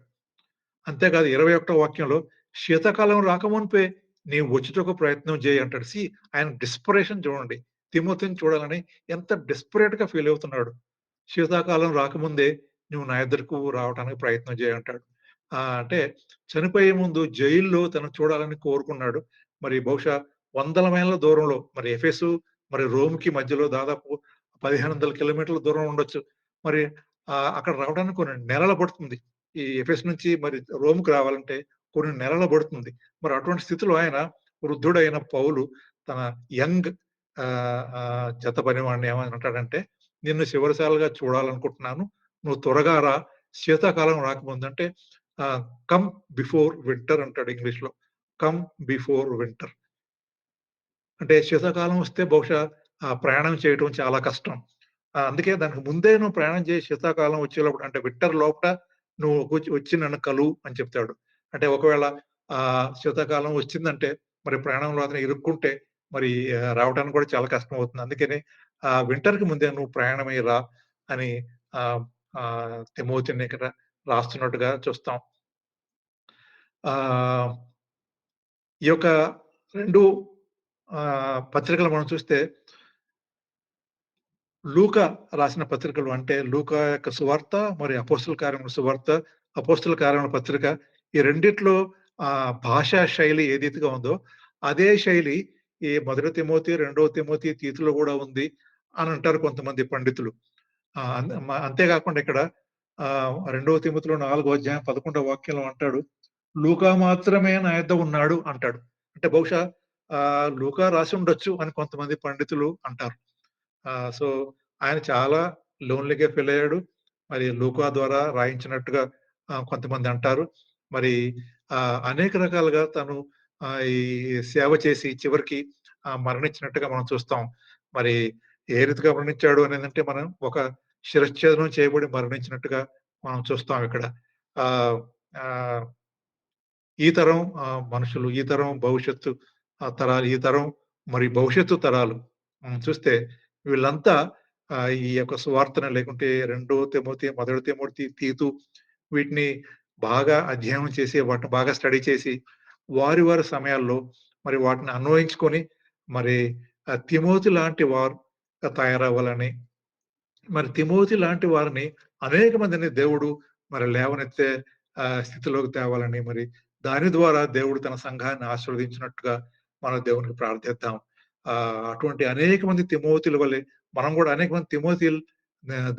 Speaker 1: అంతేకాదు 21 వాక్యంలో శీతాకాలం రాకమునుపే నీవు వచ్చుటకు ప్రయత్నం చేయి అంటాడు. ఆయన డెస్పరేషన్ చూడండి. తిమోతిని చూడాలని ఎంత డెస్పరేట్‌గా ఫీల్ అవుతున్నాడు. శీతాకాలం రాకముందే నువ్వు నా యొద్దకు రావటానికి ప్రయత్నం చేయి అంటాడు. అంటే చనిపోయే ముందు జైల్‌లో తనను చూడాలని కోరుకున్నాడు. మరి బహుశా వందల మైళ్ళ దూరంలో మరి ఎఫెసు, మరి రోమ్‌కి మధ్యలో దాదాపు 1500 కిలోమీటర్ల దూరం ఉండొచ్చు. మరి అక్కడ రావడానికి కొన్ని నెలలు పడుతుంది. ఈ ఎఫెస్ నుంచి మరి రోమ్‌కి రావాలంటే కొన్ని నెలలు పడుతుంది. మరి అటువంటి స్థితిలో ఆయన వృద్ధుడైన పౌలు తన యంగ్ జత పనివాడిని ఏమని అంటాడంటే, "నిన్ను చివరిసారిగా చూడాలనుకుంటున్నాను. నువ్వు త్వరగా రా. శీతాకాలం రాకముందు" అంటే కమ్ బిఫోర్ వింటర్ అంటాడు ఇంగ్లీష్‌లో. Come before winter. అంటే శీతాకాలం వస్తే బహుశా ప్రయాణం చేయటం చాలా కష్టం. అందుకే దానికి ముందే నువ్వు ప్రయాణం చేయి శీతాకాలం వచ్చేలోపున అంటే వింటర్ లోపట నువ్వు వచ్చి నన్ను కలువు అని చెప్తాడు. అంటే ఒకవేళ శీతాకాలం వచ్చిందంటే మరి ప్రయాణంలో అతను ఇరుక్కుంటే మరి రావడానికి కూడా చాలా కష్టమవుతుంది. అందుకని వింటర్‌కి ముందే నువ్వు ప్రయాణమై రా అని ఆహ్, తిమోతిని ఇక్కడ రాస్తున్నట్టుగా చూస్తాం. ఆహ్, ఈ యొక్క 2 పత్రికలు మనం చూస్తే లూకా రాసిన పత్రికలు అంటే లూకా యొక్క సువార్త, మరి అపోస్తల కార్యముల సువార్త, అపోస్తల కార్యముల పత్రిక ఈ రెండిట్లో భాషా శైలి ఏదైతేగా ఉందో, అదే శైలి ఈ మొదటి తిమోతి, రెండవ తిమోతి, తీతులో గూడా ఉంది అని అంటారు కొంతమంది పండితులు. అంతే గాకుండా ఇక్కడ రెండవ తిమోతిలో 4 అధ్యాయం 11 వాక్యంలో అంటాడు, "లూకా మాత్రమే నా యొద్ద ఉన్నాడు" అంటాడు. అంటే బహుశా లూకా రాసుండొచ్చు అని కొంతమంది పండితులు అంటారు. సో, ఆయన చాలా లోన్‌లీగా ఫీలయ్యాడు. మరి లూకా ద్వారా రాయించినట్టుగా కొంతమంది అంటారు. మరి అనేక రకాలుగా తను ఈ సేవ చేసి చివరికి మరణించినట్టుగా మనం చూస్తాం. మరి ఏ రీతిగా మరణించాడు అనేదంటే మనం ఒక శిరచ్ఛేదనం చేయబడి మరణించినట్టుగా మనం చూస్తాం ఇక్కడ. ఆహ్, ఆహ్ ఈ తరం మనుషులు, ఈ తరం భవిష్యత్తు తరాలు, ఈ తరం మరి భవిష్యత్తు తరాలు చూస్తే వీళ్ళంతా ఈ యొక్క సువార్తను లేకుంటే రెండో తిమోతి, మొదటి తిమోతి, తీతు వీటిని బాగా అధ్యయనం చేసి, వాటిని బాగా స్టడీ చేసి, వారి సమయాల్లో మరి వాటిని అన్వయించుకొని మరి తిమోతి లాంటి వారు తయారవ్వాలని మరి తిమోతి లాంటి వారిని అనేక మందిని దేవుడు మరి లేవనెత్తే స్థితిలోకి తేవాలని మరి దాని ద్వారా దేవుడు తన సంఘాన్ని ఆశీర్వదించినట్టుగా మనం దేవునికి ప్రార్థిద్దాం. అటువంటి అనేక మంది తిమోతిల వలె మనం గూడా అనేక మంది తిమోతిలు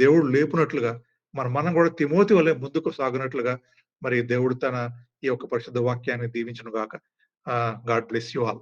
Speaker 1: దేవుడు లేపినట్లుగా మనం గూడా తిమోతి వలె ముందుకు సాగునట్లుగా మరి దేవుడు తన ఈ యొక్క పరిశుద్ధ వాక్యాన్ని దీవించును గాక. God bless you all.